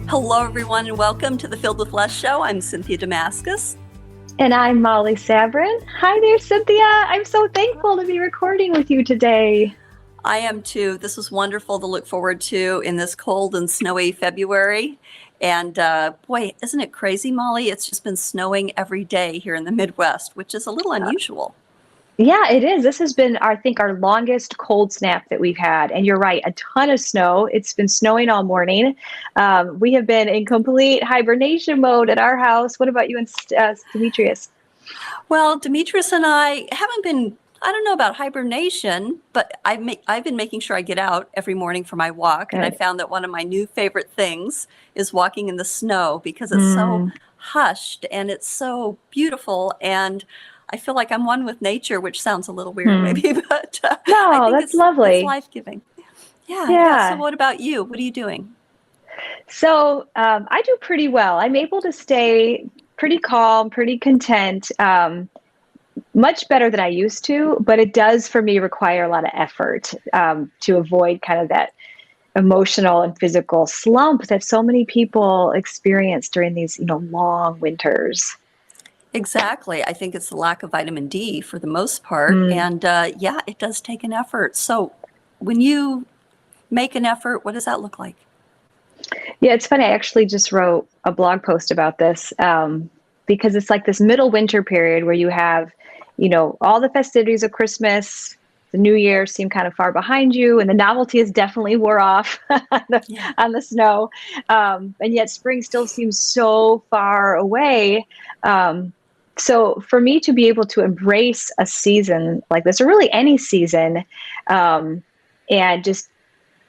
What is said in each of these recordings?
Hello, everyone, and welcome to the Filled with Less show. I'm Cynthia Damascus. And I'm Molly Sabrin. Hi there, Cynthia. I'm so thankful to be recording with you today. I am too. This is wonderful to look forward to in this cold and snowy February. And boy, isn't it crazy, Molly? It's just been snowing every day here in the Midwest, which is a little unusual. Yeah, it is. This has been, I think, our longest cold snap that we've had. And you're right, a ton of snow. It's been snowing all morning. We have been in complete hibernation mode at our house. What about you and Demetrius? Well, Demetrius and I haven't been, I don't know about hibernation, but I've been making sure I get out every morning for my walk. Good. And I found that one of my new favorite things is walking in the snow because it's so hushed and it's so beautiful. And I feel like I'm one with nature, which sounds a little weird maybe, but no, I think that's lovely. It's life-giving. Yeah. So what about you? What are you doing? So I do pretty well. I'm able to stay pretty calm, pretty content, much better than I used to, but it does for me require a lot of effort to avoid kind of that emotional and physical slump that so many people experience during these, long winters. Exactly. I think it's the lack of vitamin D for the most part. And it does take an effort. So when you make an effort, what does that look like? Yeah, it's funny. I actually just wrote a blog post about this because it's like this middle winter period where you have, all the festivities of Christmas, the New Year seem kind of far behind you, and the novelty is definitely wore off on the snow. And yet spring still seems so far away. So for me to be able to embrace a season like this, or really any season, and just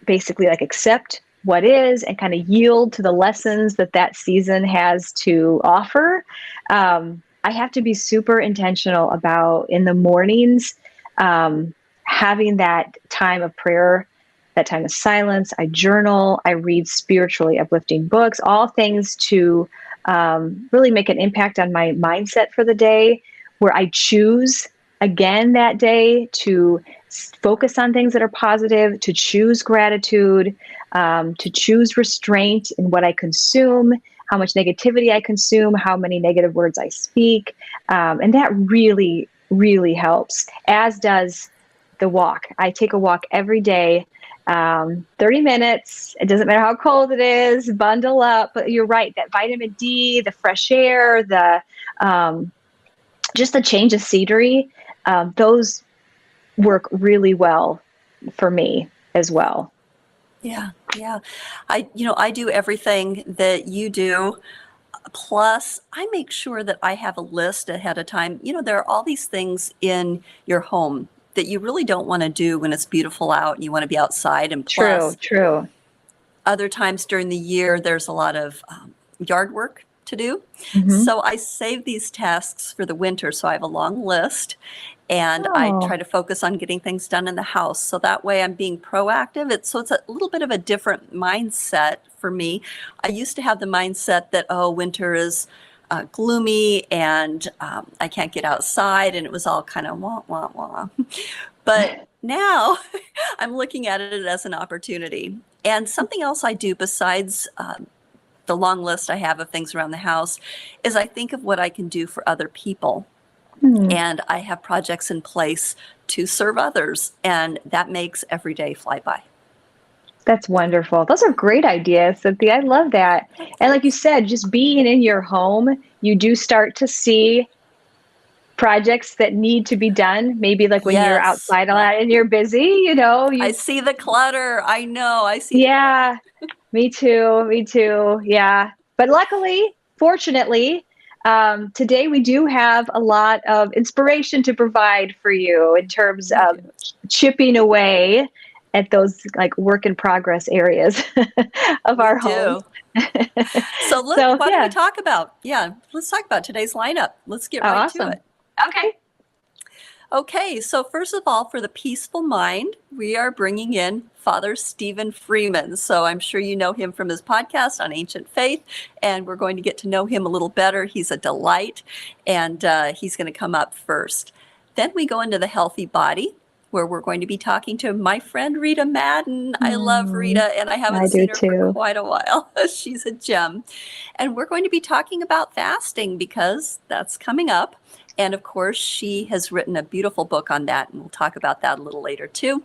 basically like accept what is and kind of yield to the lessons that season has to offer, I have to be super intentional about in the mornings, having that time of prayer, that time of silence. I journal, I read spiritually uplifting books, all things to really make an impact on my mindset for the day, where I choose again that day to focus on things that are positive, to choose gratitude, to choose restraint in what I consume, how much negativity I consume, how many negative words I speak. And that really, really helps, as does the walk. I take a walk every day. 30 minutes. It doesn't matter how cold it is, bundle up. But you're right, that vitamin D, the fresh air, the just the change of scenery, those work really well for me as well. Yeah. I do everything that you do. Plus, I make sure that I have a list ahead of time. There are all these things in your home that you really don't want to do when it's beautiful out and you want to be outside. And plus, True. Other times during the year, there's a lot of yard work to do. So I save these tasks for the winter. So I have a long list, and I try to focus on getting things done in the house. So that way I'm being proactive. It's a little bit of a different mindset for me. I used to have the mindset that, winter is gloomy and I can't get outside, and it was all kind of wah, wah, wah. But now I'm looking at it as an opportunity. And something else I do besides the long list I have of things around the house is I think of what I can do for other people. And I have projects in place to serve others, and that makes every day fly by. That's wonderful. Those are great ideas, Cynthia. I love that. And like you said, just being in your home, you do start to see projects that need to be done. Maybe like when you're outside a lot and you're busy, I see the clutter. I know. I see. Yeah, me too. Yeah. But luckily, fortunately, today we do have a lot of inspiration to provide for you in terms of chipping away at those like work in progress areas of our homes. So why don't we talk about, let's talk about today's lineup. Let's get right to it. Okay, so first of all, for the peaceful mind, we are bringing in Father Stephen Freeman. So I'm sure you know him from his podcast on ancient faith, and we're going to get to know him a little better. He's a delight, and he's going to come up first. Then we go into the healthy body, where we're going to be talking to my friend Rita Madden. I love Rita, and I haven't seen her for quite a while. She's a gem. And we're going to be talking about fasting because that's coming up. And of course, she has written a beautiful book on that, and we'll talk about that a little later too.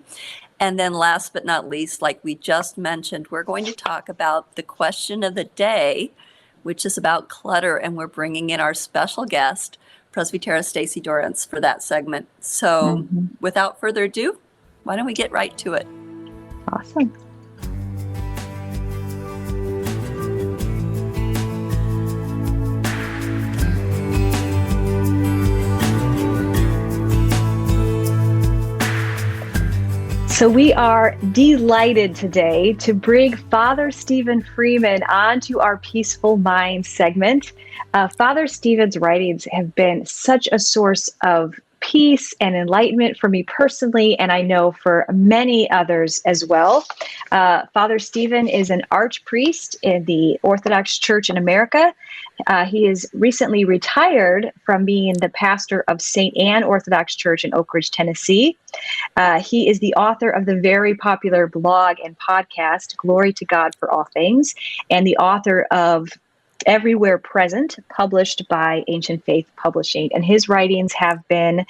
And then last but not least, like we just mentioned, we're going to talk about the question of the day, which is about clutter, and we're bringing in our special guest, Presbytera Stacey Dorrance, for that segment. So without further ado, why don't we get right to it? Awesome. So we are delighted today to bring Father Stephen Freeman onto our Peaceful Mind segment. Father Stephen's writings have been such a source of peace and enlightenment for me personally, and I know for many others as well. Father Stephen is an archpriest in the Orthodox Church in America. He is recently retired from being the pastor of St. Anne Orthodox Church in Oak Ridge, Tennessee. He is the author of the very popular blog and podcast, Glory to God for All Things, and the author of Everywhere Present, published by Ancient Faith Publishing. And his writings have been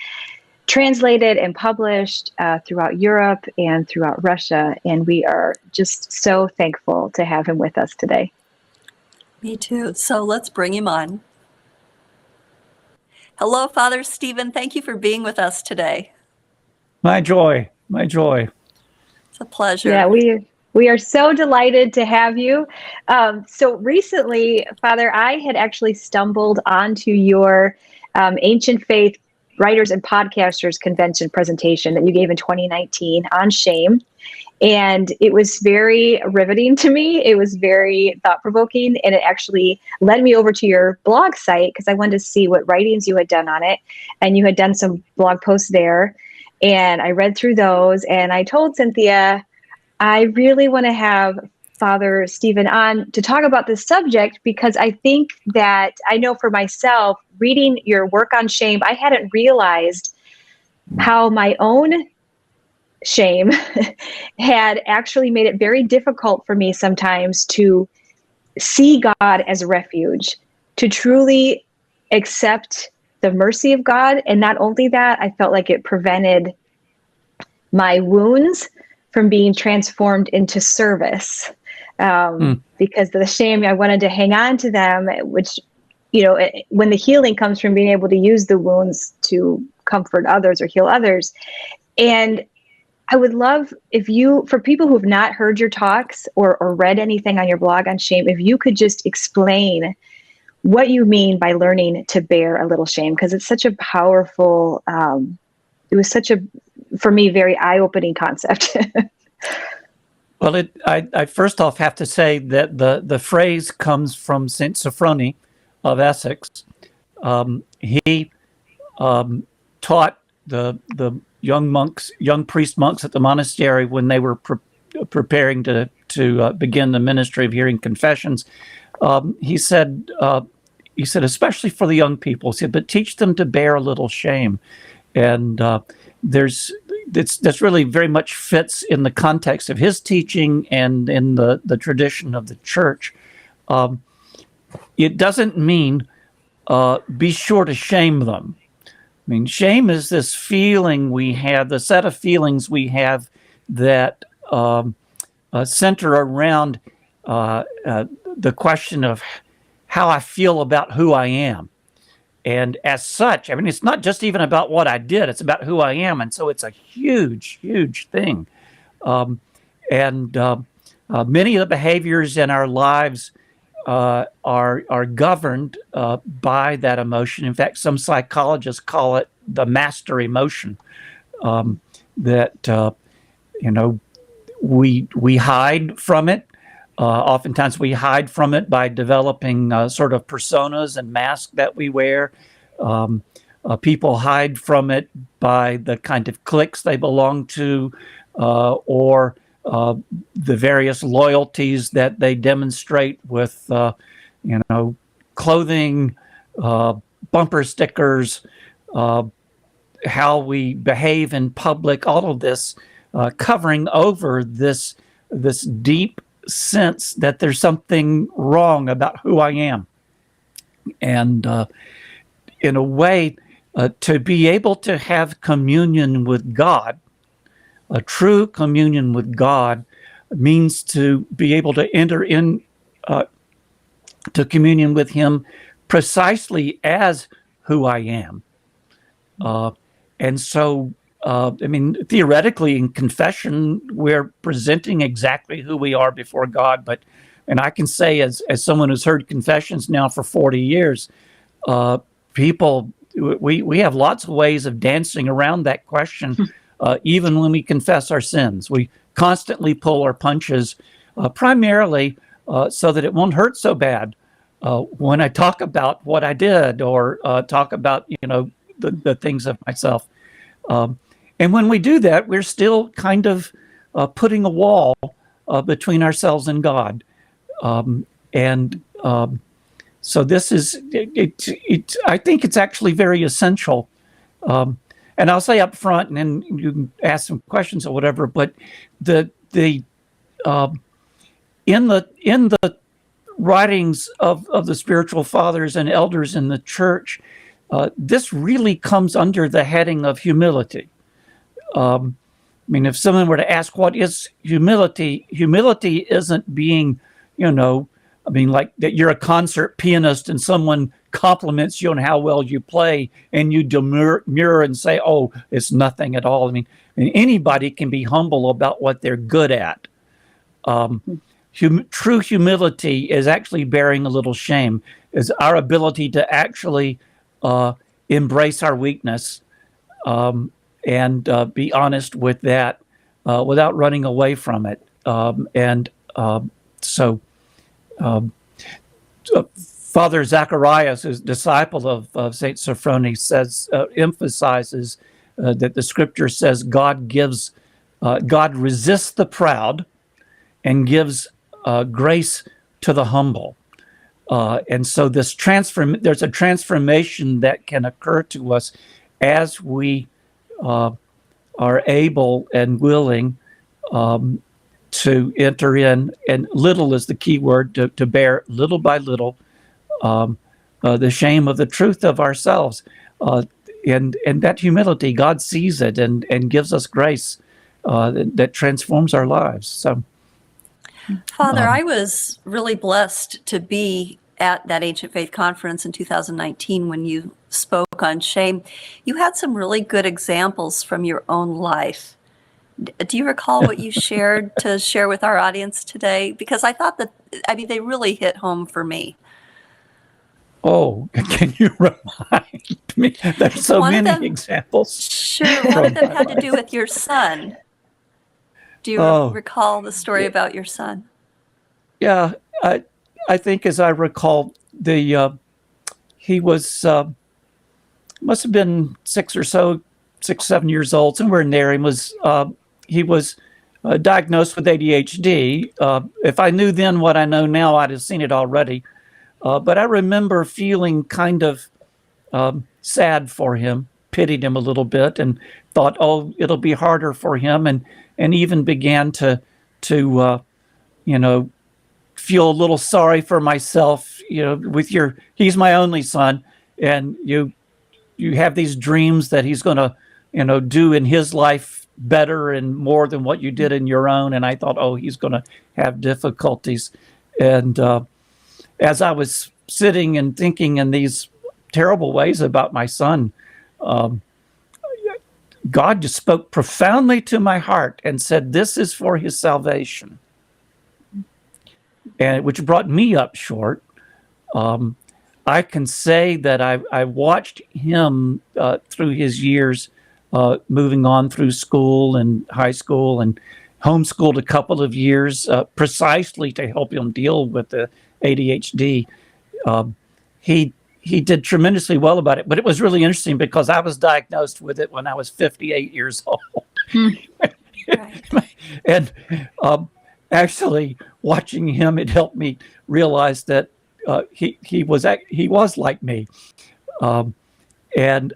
translated and published throughout Europe and throughout Russia. And we are just so thankful to have him with us today. Me too. So let's bring him on. Hello, Father Stephen. Thank you for being with us today. My joy. My joy. It's a pleasure. Yeah, we are so delighted to have you. So recently, Father, I had actually stumbled onto your Ancient Faith Writers and Podcasters Convention presentation that you gave in 2019 on shame. And it was very riveting to me. It was very thought-provoking, and it actually led me over to your blog site because I wanted to see what writings you had done on it. And you had done some blog posts there. And I read through those, and I told Cynthia, I really want to have Father Stephen on to talk about this subject because I think that I know for myself, reading your work on shame, I hadn't realized how my own shame had actually made it very difficult for me sometimes to see God as a refuge, to truly accept the mercy of God. And not only that, I felt like it prevented my wounds from being transformed into service. Because the shame, I wanted to hang on to them, which, you know, when the healing comes from being able to use the wounds to comfort others or heal others. And I would love if you, for people who have not heard your talks or read anything on your blog on shame, if you could just explain what you mean by learning to bear a little shame, because it's such a powerful, it was such a, for me, very eye-opening concept. Well, I first off have to say that the phrase comes from Saint Sophrony of Essex. He taught the young priest monks at the monastery when they were preparing to begin the ministry of hearing confessions. He said, especially for the young people, he said, but teach them to bear a little shame. And that's really very much fits in the context of his teaching and in the tradition of the church. It doesn't mean be sure to shame them. I mean, shame is this feeling we have, the set of feelings we have that center around the question of how I feel about who I am. And as such, I mean, it's not just even about what I did, it's about who I am. And so it's a huge, huge thing. Many of the behaviors in our lives are governed by that emotion. In fact, some psychologists call it the master emotion. we hide from it. Oftentimes we hide from it by developing sort of personas and masks that we wear. People hide from it by the kind of cliques they belong to, or the various loyalties that they demonstrate with, clothing, bumper stickers, how we behave in public, all of this covering over this deep sense that there's something wrong about who I am. And in a way, to be able to have communion with God, a true communion with God, means to be able to enter in to communion with Him precisely as who I am. And so, theoretically in confession, we're presenting exactly who we are before God. And I can say, as someone who's heard confessions now for 40 years, we have lots of ways of dancing around that question. Even when we confess our sins, we constantly pull our punches, primarily so that it won't hurt so bad when I talk about what I did, or talk about the things of myself. And when we do that, we're still kind of putting a wall between ourselves and God. So this is it. I think it's actually very essential. And I'll say up front, and then you can ask some questions or whatever. But in the writings of the spiritual fathers and elders in the church, this really comes under the heading of humility. If someone were to ask what is humility, humility isn't being, like that you're a concert pianist and someone compliments you on how well you play and you demur and say, oh, it's nothing at all. Anybody can be humble about what they're good at. True humility is actually bearing a little shame, is our ability to actually embrace our weakness and be honest with that without running away from it. Father Zacharias, who's a disciple of St. Sophrony, emphasizes that the scripture says God resists the proud and gives grace to the humble. And so there's a transformation that can occur to us as we are able and willing to enter in, and little is the key word, to bear little by little the shame of the truth of ourselves. And that humility, God sees it and gives us grace that transforms our lives. So, Father, I was really blessed to be at that Ancient Faith Conference in 2019 when you spoke on shame. You had some really good examples from your own life. Do you recall what you shared to share with our audience today? Because I thought they really hit home for me. Oh, can you remind me? There's so many examples. Sure. One of them had to do with your son. Do you recall the story about your son? Yeah, I think as I recall, he was must have been 6-7 years old, somewhere in there. He was diagnosed with ADHD. If I knew then what I know now, I'd have seen it already. But I remember feeling kind of sad for him, pitied him a little bit, and thought, oh, it'll be harder for him, and even began to feel a little sorry for myself. He's my only son, and you have these dreams that he's going to do in his life better and more than what you did in your own. And I thought, oh, he's going to have difficulties. And as I was sitting and thinking in these terrible ways about my son, God just spoke profoundly to my heart and said, this is for his salvation. And which brought me up short. I can say that I watched him through his years, moving on through school and high school, homeschooled a couple of years precisely to help him deal with the ADHD. He did tremendously well about it, but it was really interesting because I was diagnosed with it when I was 58 years old. Right. And actually watching him, it helped me realize that he was like me. And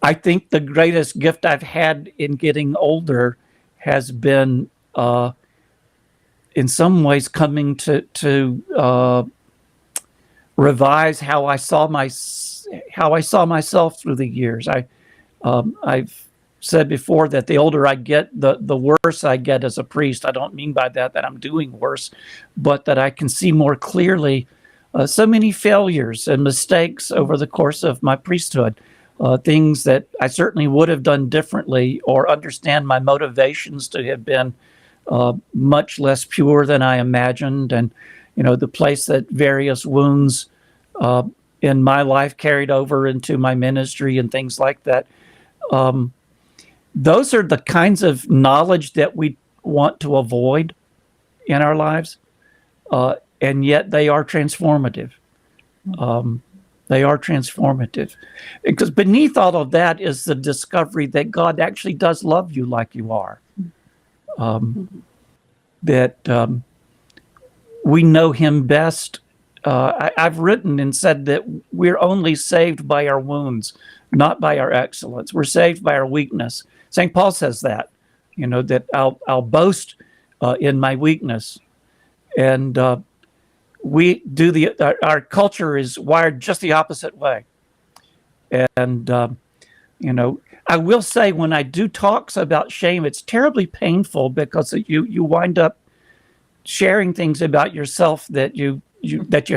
I think the greatest gift I've had in getting older has been, in some ways, coming to revise how I saw myself through the years. I've said before that the older I get, the worse I get as a priest. I don't mean by that I'm doing worse, but that I can see more clearly so many failures and mistakes over the course of my priesthood. Things that I certainly would have done differently, or understand my motivations to have been much less pure than I imagined. And, the place that various wounds in my life carried over into my ministry and things like that. Those are the kinds of knowledge that we want to avoid in our lives. And yet they are transformative. They are transformative, because beneath all of that is the discovery that God actually does love you like you are. That we know him best. I've written and said that we're only saved by our wounds, not by our excellence. We're saved by our weakness. St. Paul says that, that I'll boast in my weakness. And we do our culture is wired just the opposite way. And, I will say when I do talks about shame, it's terribly painful because you wind up sharing things about yourself that you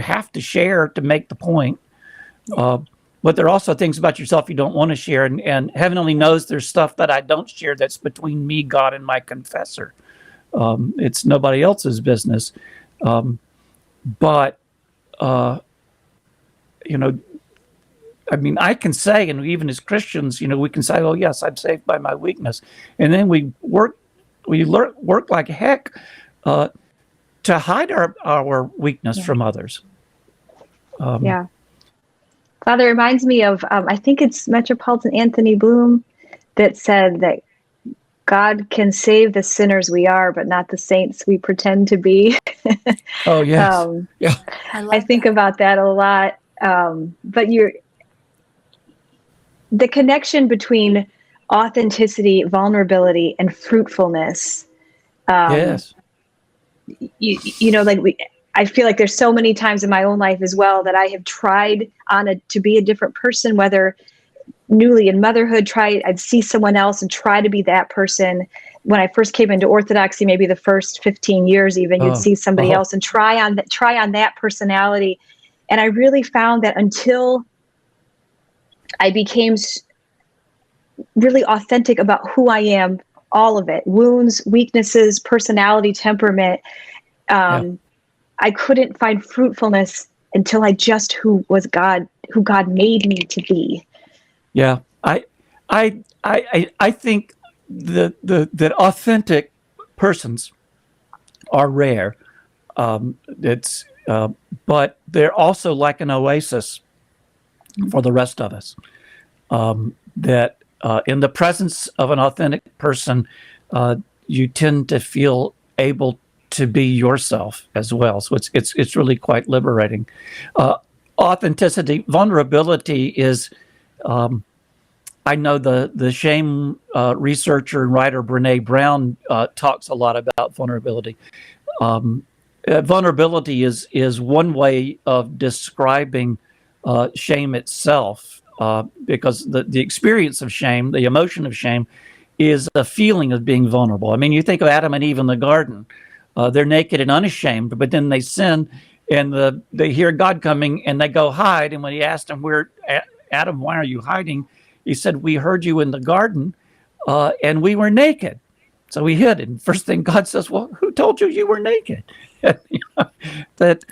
have to share to make the point. But there are also things about yourself you don't want to share. And heaven only knows there's stuff that I don't share that's between me, God, and my confessor. It's nobody else's business. But I can say, and even as Christians, we can say, oh, yes, I'm saved by my weakness. And then we work like heck to hide our weakness from others. Yeah. Father, it reminds me of, I think it's Metropolitan Anthony Bloom that said that God can save the sinners we are, but not the saints we pretend to be. Oh, yes. Yeah. I think about that a lot. But the connection between authenticity, vulnerability, and fruitfulness. Yes. I feel like there's so many times in my own life as well that I have tried to be a different person, whether newly in motherhood, I'd see someone else and try to be that person. When I first came into Orthodoxy, maybe the first 15 years, even you'd see somebody else and try on that personality. And I really found that until I became really authentic about who I am, all of it, wounds, weaknesses, personality, temperament, I couldn't find fruitfulness until I just who God made me to be. Yeah, I think that authentic persons are rare. But they're also like an oasis for the rest of us. That in the presence of an authentic person, you tend to feel able to be yourself as well. So it's really quite liberating. Authenticity, vulnerability is. I know the shame researcher and writer Brene Brown talks a lot about vulnerability. Vulnerability is one way of describing shame itself, because the experience of shame, the emotion of shame, is a feeling of being vulnerable. I mean, you think of Adam and Eve in the garden. They're naked and unashamed, but then they sin, and they hear God coming, and they go hide. And when he asked them, Adam, why are you hiding? He said, we heard you in the garden, and we were naked. So we hid. And first thing God says, well, who told you were naked? But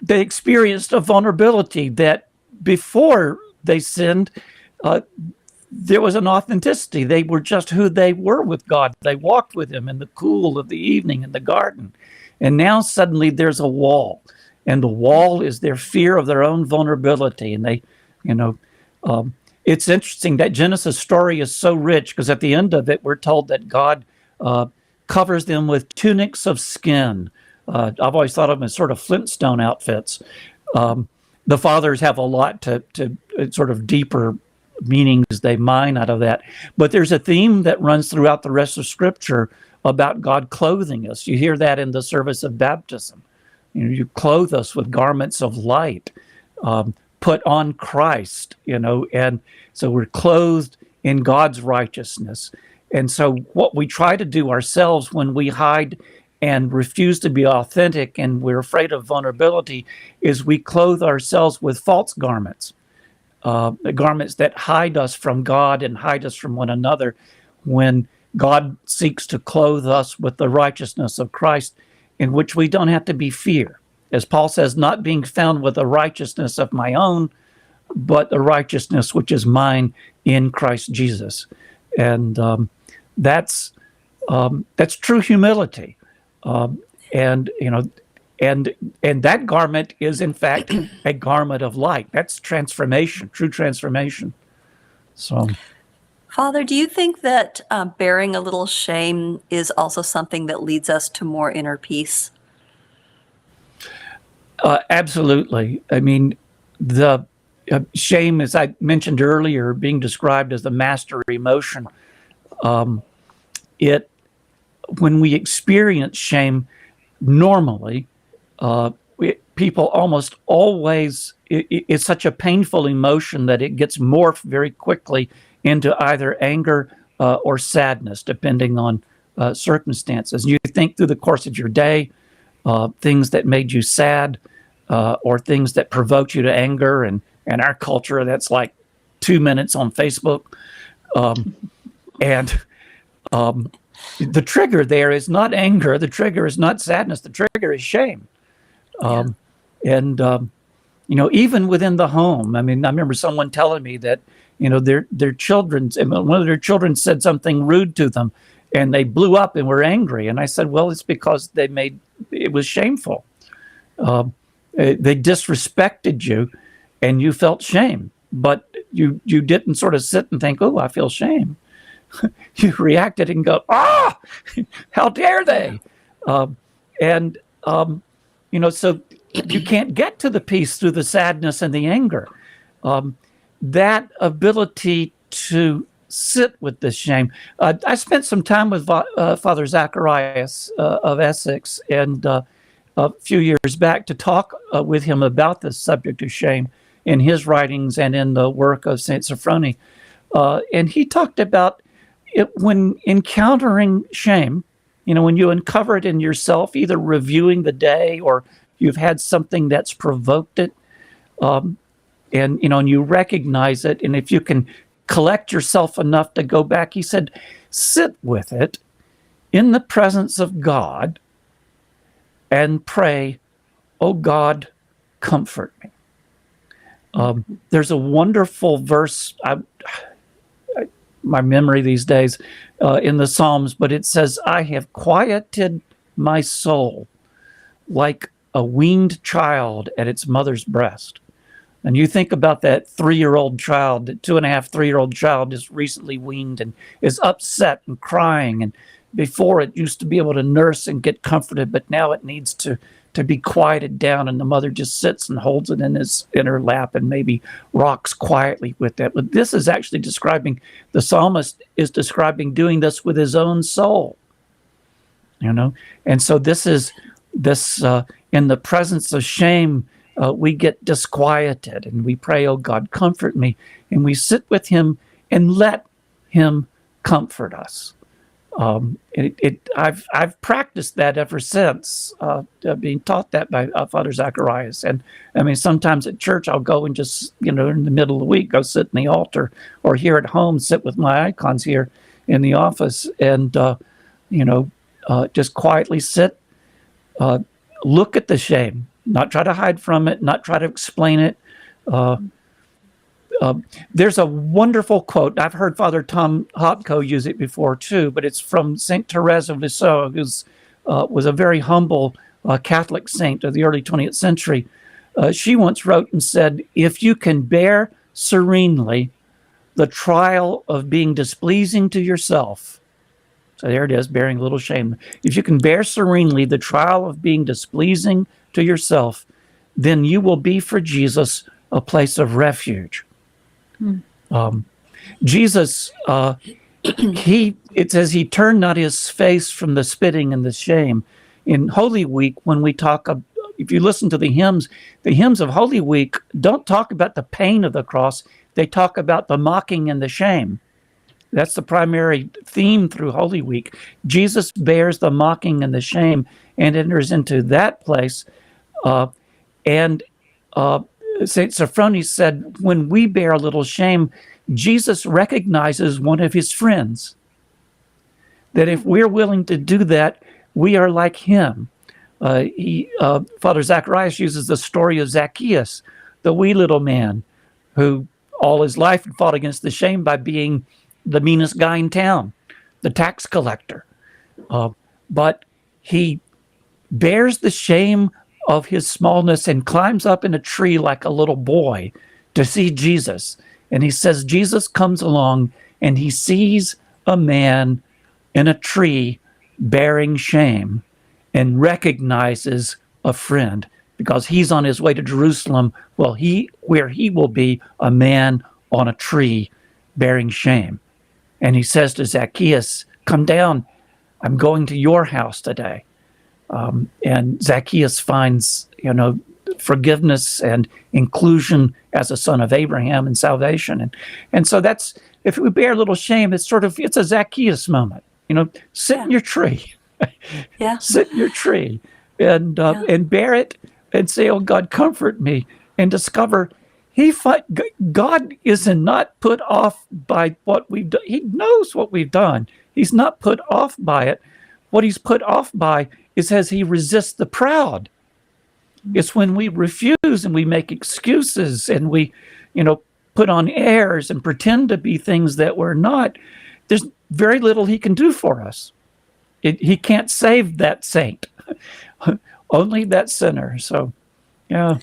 they experienced a vulnerability that before they sinned, there was an authenticity. They were just who they were with God. They walked with him in the cool of the evening in the garden. And now suddenly there's a wall. And the wall is their fear of their own vulnerability. And they, it's interesting that Genesis story is so rich because at the end of it, we're told that God covers them with tunics of skin. I've always thought of them as sort of Flintstone outfits. The fathers have a lot to sort of deeper meanings they mine out of that. But there's a theme that runs throughout the rest of Scripture about God clothing us. You hear that in the service of baptism. You clothe us with garments of light, put on Christ, and so we're clothed in God's righteousness. And so what we try to do ourselves when we hide and refuse to be authentic and we're afraid of vulnerability is we clothe ourselves with false garments, garments that hide us from God and hide us from one another, when God seeks to clothe us with the righteousness of Christ, in which we don't have to be fear. As Paul says, not being found with a righteousness of my own, but the righteousness which is mine in Christ Jesus. And that's true humility. And that garment is in fact a garment of light. That's transformation, true transformation. So, Father, do you think that bearing a little shame is also something that leads us to more inner peace? Absolutely. I mean, the shame, as I mentioned earlier, being described as the master emotion, when we experience shame, normally, people almost always, it's such a painful emotion that it gets morphed very quickly into either anger or sadness, depending on circumstances. You think through the course of your day, things that made you sad or things that provoked you to anger. And in our culture, that's like 2 minutes on Facebook. The trigger there is not anger. The trigger is not sadness. The trigger is shame. Even within the home, I mean, I remember someone telling me that, their children, one of their children said something rude to them and they blew up and were angry. And I said, well, it's because it was shameful. They disrespected you and you felt shame, but you didn't sort of sit and think, oh, I feel shame. You reacted and go, how dare they? So you can't get to the peace through the sadness and the anger. That ability to sit with this shame. I spent some time with Father Zacharias of Essex and a few years back to talk with him about the subject of shame in his writings and in the work of St. Sophrony. And he talked about it when encountering shame, when you uncover it in yourself, either reviewing the day or you've had something that's provoked it, and you recognize it. And if you can collect yourself enough to go back, he said, sit with it in the presence of God and pray, oh God, comfort me. There's a wonderful verse, my memory these days, in the Psalms, but it says, I have quieted my soul like a weaned child at its mother's breast. And you think about that 3-year-old child, that 2.5, 3-year-old child is recently weaned and is upset and crying. And before it used to be able to nurse and get comforted, but now it needs to be quieted down. And the mother just sits and holds it in her lap and maybe rocks quietly with that. But this is actually describing, the psalmist is describing doing this with his own soul, And so this in the presence of shame, we get disquieted and we pray, oh God, comfort me. And we sit with him and let him comfort us. I've practiced that ever since being taught that by Father Zacharias. And I mean, sometimes at church, I'll go and just, in the middle of the week, go sit in the altar, or here at home, sit with my icons here in the office and, just quietly sit, look at the shame, not try to hide from it, not try to explain it, there's a wonderful quote. I've heard Father Tom Hopko use it before too, but it's from Saint Therese of Lisieux, who was a very humble Catholic saint of the early 20th century. She once wrote and said, "If you can bear serenely the trial of being displeasing to yourself," so there it is, bearing a little shame. "If you can bear serenely the trial of being displeasing to yourself, then you will be for Jesus a place of refuge." Jesus, it says he turned not his face from the spitting and the shame. In Holy Week, when we talk, if you listen to the hymns of Holy Week don't talk about the pain of the cross. They talk about the mocking and the shame. That's the primary theme through Holy Week. Jesus bears the mocking and the shame and enters into that place. And St. Sophrony said, when we bear a little shame, Jesus recognizes one of his friends. That if we're willing to do that, we are like him. Father Zacharias uses the story of Zacchaeus, the wee little man who all his life had fought against the shame by being the meanest guy in town, the tax collector. But he bears the shame of his smallness and climbs up in a tree like a little boy to see Jesus. And he says, Jesus comes along and he sees a man in a tree bearing shame and recognizes a friend because he's on his way to Jerusalem. Well, where he will be a man on a tree bearing shame. And he says to Zacchaeus, "Come down. I'm going to your house today." And Zacchaeus finds, forgiveness and inclusion as a son of Abraham and salvation. And so that's, if we bear a little shame, it's a Zacchaeus moment. Sit in your tree. Yeah. Sit in your tree and bear it and say, "Oh God, comfort me," and discover God is not put off by what we've done. He knows what we've done. He's not put off by it. What he's put off by is as he resists the proud. It's when we refuse and we make excuses and we, put on airs and pretend to be things that we're not. There's very little he can do for us. He can't save that saint, only that sinner. So, yeah.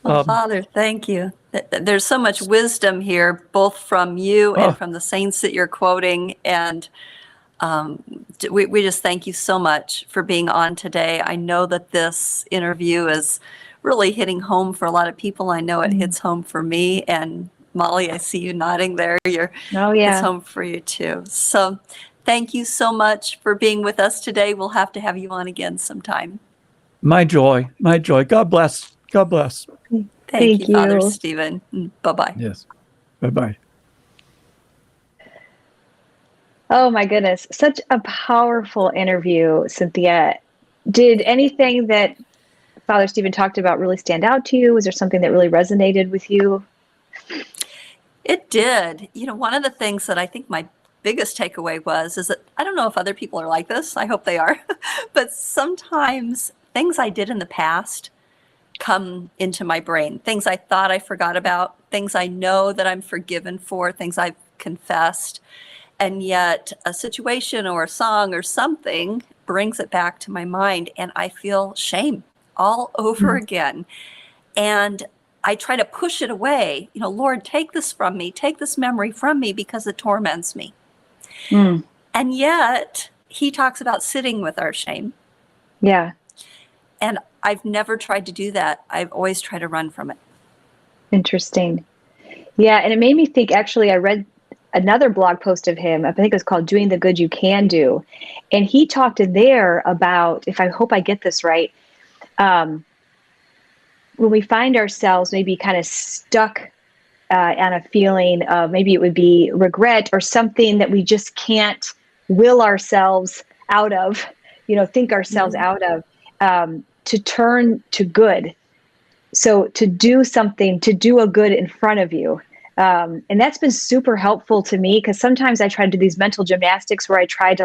Well, Father, thank you. There's so much wisdom here, both from you and from the saints that you're quoting. And we just thank you so much for being on today. I know that this interview is really hitting home for a lot of people. I know it hits home for me. And Molly, I see you nodding there. It's home for you too. So thank you so much for being with us today. We'll have to have you on again sometime. My joy. God bless. God bless. Thank you, Father Stephen. Bye-bye. Yes. Bye-bye. Oh my goodness. Such a powerful interview, Cynthia. Did anything that Father Stephen talked about really stand out to you? Was there something that really resonated with you? It did. One of the things that I think my biggest takeaway is that I don't know if other people are like this. I hope they are. But sometimes things I did in the past come into my brain. Things I thought I forgot about, things I know that I'm forgiven for, things I've confessed. And yet a situation or a song or something brings it back to my mind and I feel shame all over again. And I try to push it away. Lord, take this from me, take this memory from me because it torments me. And yet he talks about sitting with our shame. Yeah. And I've never tried to do that. I've always tried to run from it. Interesting. Yeah. And it made me think, actually, I read another blog post of him. I think it was called Doing the Good You Can Do. And he talked in there about, I hope I get this right, when we find ourselves maybe kind of stuck on a feeling of, maybe it would be regret or something that we just can't will ourselves out of, think ourselves out of, to turn to good. So to do something, to do a good in front of you. And that's been super helpful to me because sometimes I try to do these mental gymnastics where I try to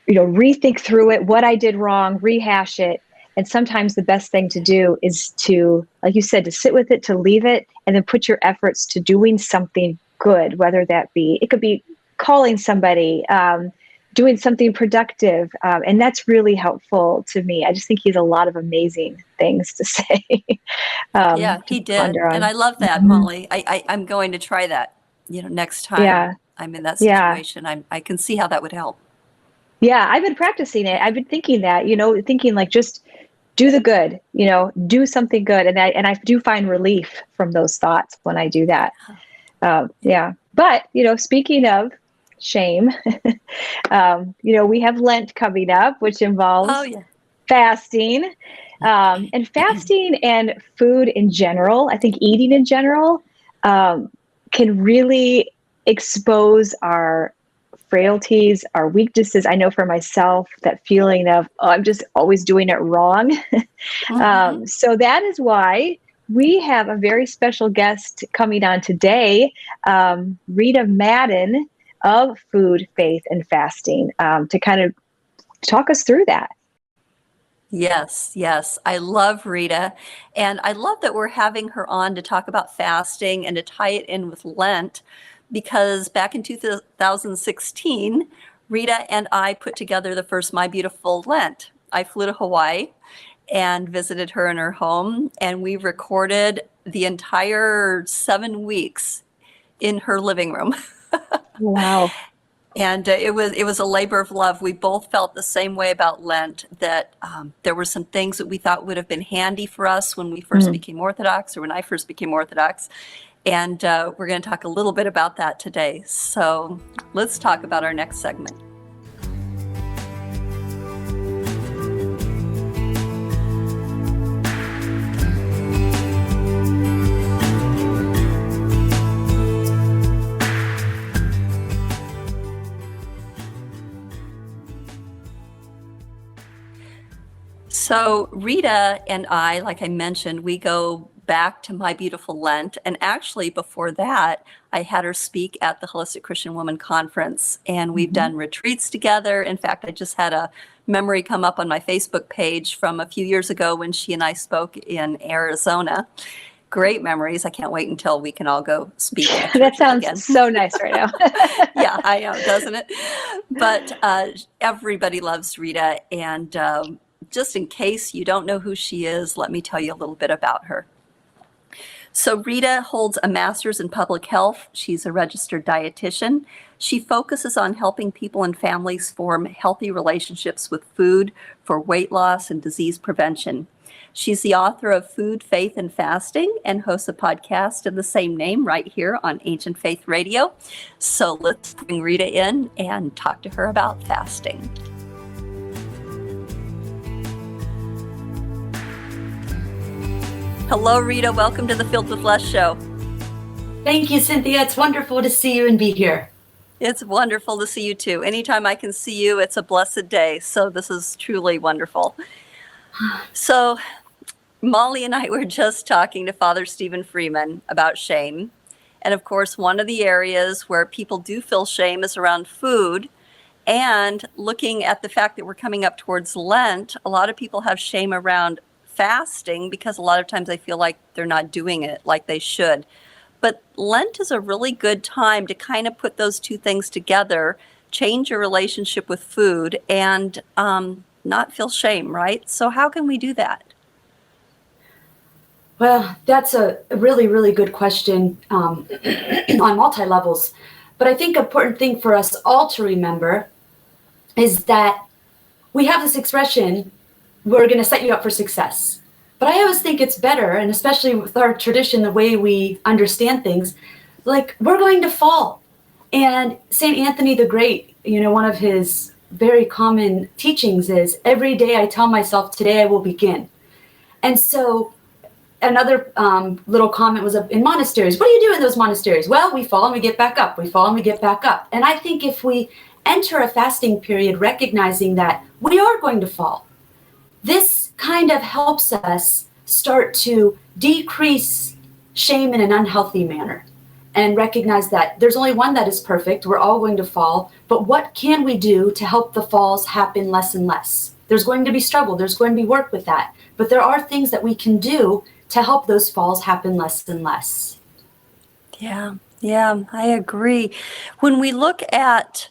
rethink through it, what I did wrong, rehash it. And sometimes the best thing to do is to, like you said, to sit with it, to leave it, and then put your efforts to doing something good, whether that be, it could be calling somebody, doing something productive. And that's really helpful to me. I just think he's a lot of amazing things to say. Yeah, he did. And I love that, Molly. I'm going to try that, next time I'm in that situation. I can see how that would help. Yeah, I've been practicing it. I've been thinking that, thinking like just do the good, do something good. And I do find relief from those thoughts when I do that. Yeah. But, speaking of shame, we have Lent coming up, which involves fasting. And fasting and food in general, I think eating in general, can really expose our frailties, our weaknesses. I know for myself, that feeling of, I'm just always doing it wrong. So that is why we have a very special guest coming on today, Rita Madden of Food, Faith, and Fasting, to kind of talk us through that. Yes. I love Rita. And I love that we're having her on to talk about fasting and to tie it in with Lent, because back in 2016, Rita and I put together the first My Beautiful Lent. I flew to Hawaii and visited her in her home, and we recorded the entire 7 weeks in her living room. Wow. And it was a labor of love. We both felt the same way about Lent, that there were some things that we thought would have been handy for us when we first became Orthodox, or when I first became Orthodox. And we're going to talk a little bit about that today. So let's talk about our next segment. So Rita and I, like I mentioned, we go back to My Beautiful Lent. And actually before that, I had her speak at the Holistic Christian Woman Conference, and we've done retreats together. In fact, I just had a memory come up on my Facebook page from a few years ago when she and I spoke in Arizona. Great memories. I can't wait until we can all go speak. That sounds again. So nice right now. Yeah, I know, doesn't it? But everybody loves Rita. And just in case you don't know who she is, let me tell you a little bit about her. So Rita holds a master's in public health. She's a registered dietitian. She focuses on helping people and families form healthy relationships with food for weight loss and disease prevention. She's the author of Food, Faith, and Fasting, and hosts a podcast of the same name right here on Ancient Faith Radio. So let's bring Rita in and talk to her about fasting. Hello, Rita. Welcome to the Filled with Less show. Thank you, Cynthia. It's wonderful to see you and be here. It's wonderful to see you too. Anytime I can see you, it's a blessed day. So this is truly wonderful. So Molly and I were just talking to Father Stephen Freeman about shame. And of course, one of the areas where people do feel shame is around food. And looking at the fact that we're coming up towards Lent, a lot of people have shame around fasting because a lot of times they feel like they're not doing it like they should. But Lent is a really good time to kind of put those two things together, change your relationship with food, and not feel shame, right? So how can we do that? Well, that's a really, really good question on multi-levels. But I think an important thing for us all to remember is that we have this expression, we're going to set you up for success. But I always think it's better, and especially with our tradition, the way we understand things, like we're going to fall. And St. Anthony the Great, one of his very common teachings is, every day I tell myself, today I will begin. And so another little comment was in monasteries. What do you do in those monasteries? Well, we fall and we get back up. We fall and we get back up. And I think if we enter a fasting period recognizing that we are going to fall, this kind of helps us start to decrease shame in an unhealthy manner and recognize that there's only one that is perfect. We're all going to fall. But what can we do to help the falls happen less and less? There's going to be struggle. There's going to be work with that. But there are things that we can do to help those falls happen less and less. Yeah, I agree. When we look at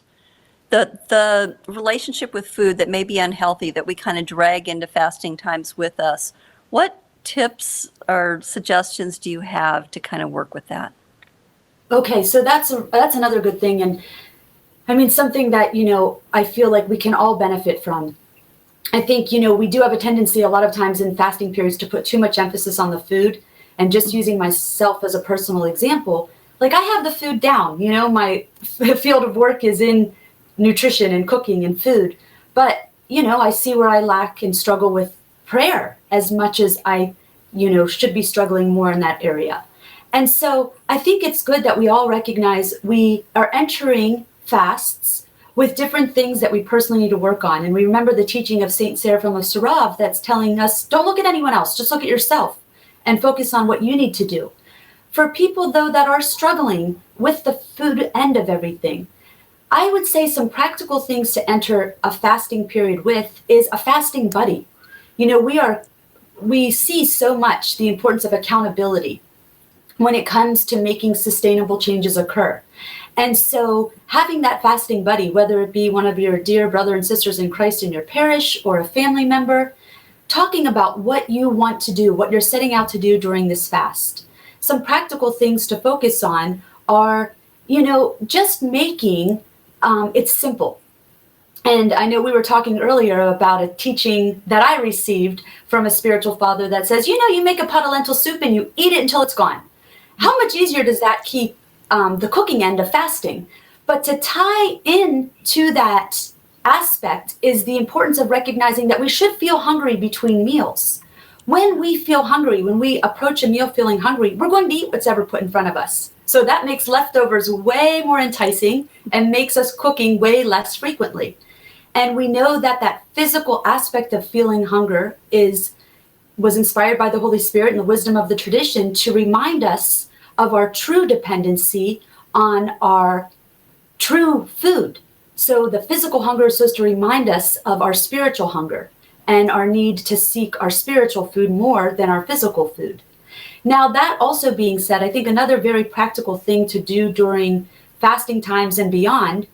the relationship with food that may be unhealthy, that we kind of drag into fasting times with us, what tips or suggestions do you have to kind of work with that? Okay, so that's another good thing. And I mean, something that, I feel like we can all benefit from. I think, we do have a tendency a lot of times in fasting periods to put too much emphasis on the food. And just using myself as a personal example, like I have the food down, my field of work is in nutrition and cooking and food. But, I see where I lack and struggle with prayer as much as I, should be struggling more in that area. And so I think it's good that we all recognize we are entering fasts with different things that we personally need to work on. And we remember the teaching of Saint Seraphim of Sarov that's telling us, don't look at anyone else, just look at yourself and focus on what you need to do. For people, though, that are struggling with the food end of everything, I would say some practical things to enter a fasting period with is a fasting buddy. We see so much the importance of accountability when it comes to making sustainable changes occur. And so having that fasting buddy, whether it be one of your dear brother and sisters in Christ in your parish or a family member, talking about what you want to do, what you're setting out to do during this fast. Some practical things to focus on are, just making it simple. And I know we were talking earlier about a teaching that I received from a spiritual father that says, you make a pot of lentil soup and you eat it until it's gone. How much easier does that keep the cooking end of fasting? But to tie in to that aspect is the importance of recognizing that we should feel hungry between meals. When we feel hungry, when we approach a meal feeling hungry, we're going to eat what's ever put in front of us. So that makes leftovers way more enticing and makes us cooking way less frequently. And we know that that physical aspect of feeling hunger was inspired by the Holy Spirit and the wisdom of the tradition to remind us of our true dependency on our true food. So the physical hunger is supposed to remind us of our spiritual hunger and our need to seek our spiritual food more than our physical food. Now, that also being said, I think another very practical thing to do during fasting times and beyond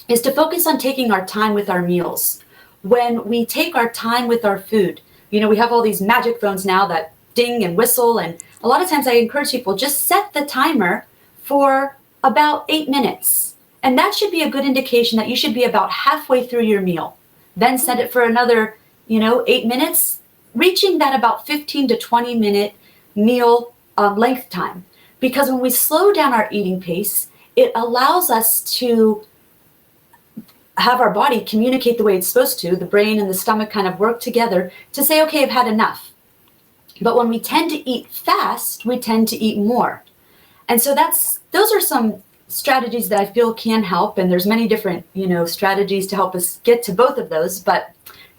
is to focus on taking our time with our meals. When we take our time with our food, we have all these magic phones now that ding and whistle, and a lot of times I encourage people, just set the timer for about 8 minutes. And that should be a good indication that you should be about halfway through your meal. Then set it for another, 8 minutes, reaching that about 15 to 20 minute meal length time. Because when we slow down our eating pace, it allows us to have our body communicate the way it's supposed to. The brain and the stomach kind of work together to say, okay, I've had enough. But when we tend to eat fast, we tend to eat more. And so those are some strategies that I feel can help. And there's many different, strategies to help us get to both of those. But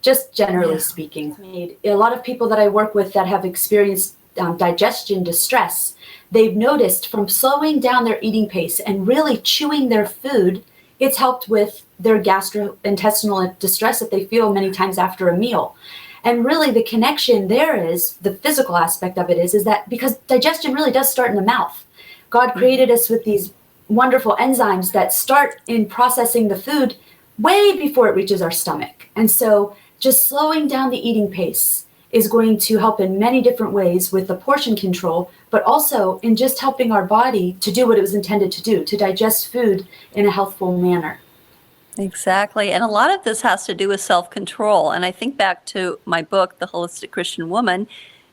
just generally speaking, a lot of people that I work with that have experienced digestion distress, they've noticed from slowing down their eating pace and really chewing their food, it's helped with their gastrointestinal distress that they feel many times after a meal. And really the connection there is, the physical aspect of it is that because digestion really does start in the mouth. God created us with these wonderful enzymes that start in processing the food way before it reaches our stomach. And so just slowing down the eating pace is going to help in many different ways with the portion control, but also in just helping our body to do what it was intended to do, to digest food in a healthful manner. Exactly. And a lot of this has to do with self-control. And I think back to my book, The Holistic Christian Woman,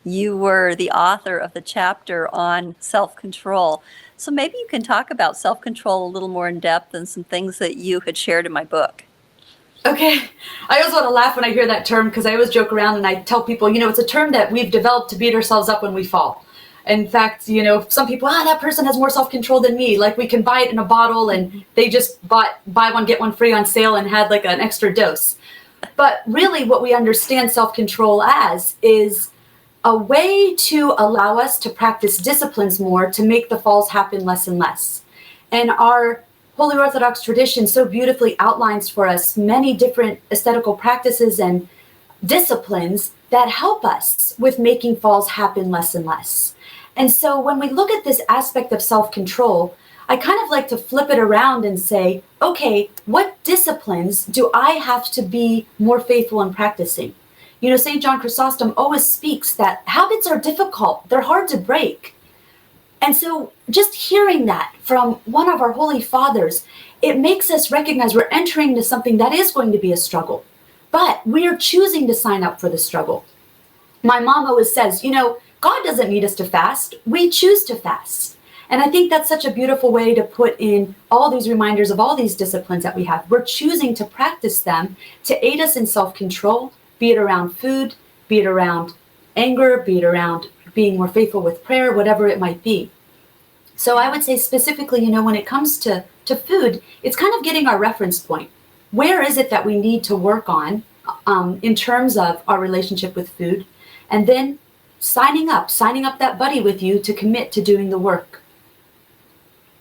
you were the author of the chapter on self-control. So maybe you can talk about self-control a little more in depth and some things that you had shared in my book. Okay. I always want to laugh when I hear that term because I always joke around and I tell people, it's a term that we've developed to beat ourselves up when we fall. In fact, some people, that person has more self-control than me. Like we can buy it in a bottle and they just buy one, get one free on sale and had like an extra dose. But really what we understand self-control as is a way to allow us to practice disciplines more to make the falls happen less and less. And our Holy Orthodox tradition so beautifully outlines for us many different ascetical practices and disciplines that help us with making falls happen less and less. And so when we look at this aspect of self-control, I kind of like to flip it around and say, okay, what disciplines do I have to be more faithful in practicing? You know, St. John Chrysostom always speaks that habits are difficult, they're hard to break. And so just hearing that from one of our holy fathers, it makes us recognize we're entering into something that is going to be a struggle, but we are choosing to sign up for the struggle. My mom always says, you know, God doesn't need us to fast, we choose to fast. And I think that's such a beautiful way to put in all these reminders of all these disciplines that we have. We're choosing to practice them to aid us in self-control, be it around food, be it around anger, be it around being more faithful with prayer, whatever it might be. So I would say specifically, you know, when it comes to food, it's kind of getting our reference point. Where is it that we need to work on in terms of our relationship with food? And then signing up that buddy with you to commit to doing the work.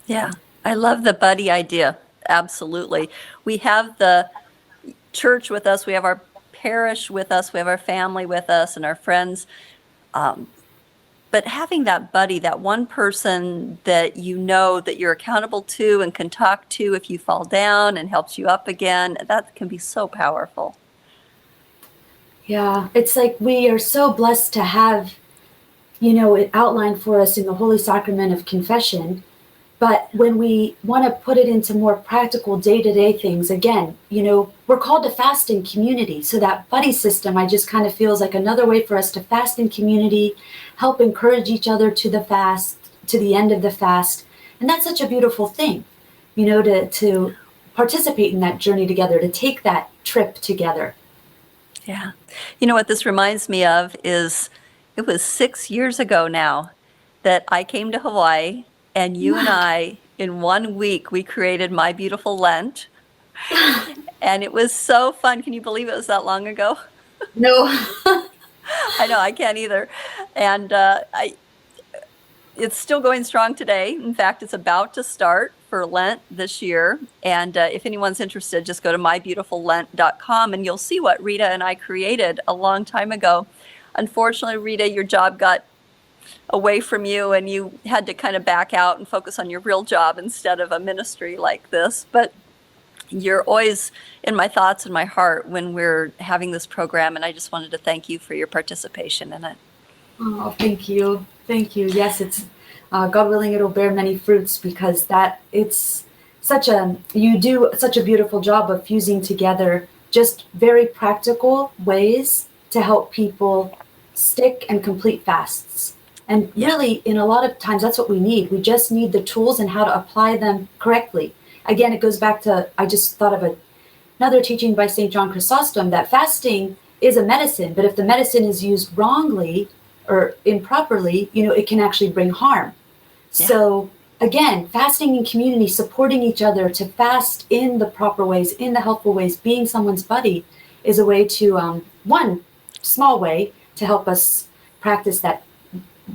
Yeah, I love the buddy idea. Absolutely. We have the church with us, we have our parish with us, we have our family with us and our friends. But having that buddy, that one person that you know that you're accountable to and can talk to if you fall down and helps you up again, that can be so powerful. Yeah, it's like we are so blessed to have, you know, it outlined for us in the Holy Sacrament of Confession. But when we want to put it into more practical day-to-day things, again, you know, we're called to fast in community. So that buddy system, I just kind of feels like another way for us to fast in community, help encourage each other to the fast, to the end of the fast. And that's such a beautiful thing, you know, to participate in that journey together, to take that trip together. Yeah. You know what this reminds me of is it was 6 years ago now that I came to Hawaii. And you and I, in 1 week, we created My Beautiful Lent. And it was so fun. Can you believe it was that long ago? No. I know, I can't either. And it's still going strong today. In fact, it's about to start for Lent this year. And if anyone's interested, just go to mybeautifullent.com and you'll see what Rita and I created a long time ago. Unfortunately, Rita, your job got away from you and you had to kind of back out and focus on your real job instead of a ministry like this. But you're always in my thoughts and my heart when we're having this program, and I just wanted to thank you for your participation in it. Oh, thank you. Thank you. Yes, it's God willing, it'll bear many fruits, because it's you do such a beautiful job of fusing together just very practical ways to help people stick and complete fasts. And really, in a lot of times, that's what we need. We just need the tools and how to apply them correctly. Again, it goes back to, I just thought of another teaching by St. John Chrysostom, that fasting is a medicine, but if the medicine is used wrongly or improperly, you know, it can actually bring harm. Yeah. So again, fasting in community, supporting each other to fast in the proper ways, in the helpful ways, being someone's buddy is a way to, one small way to help us practice that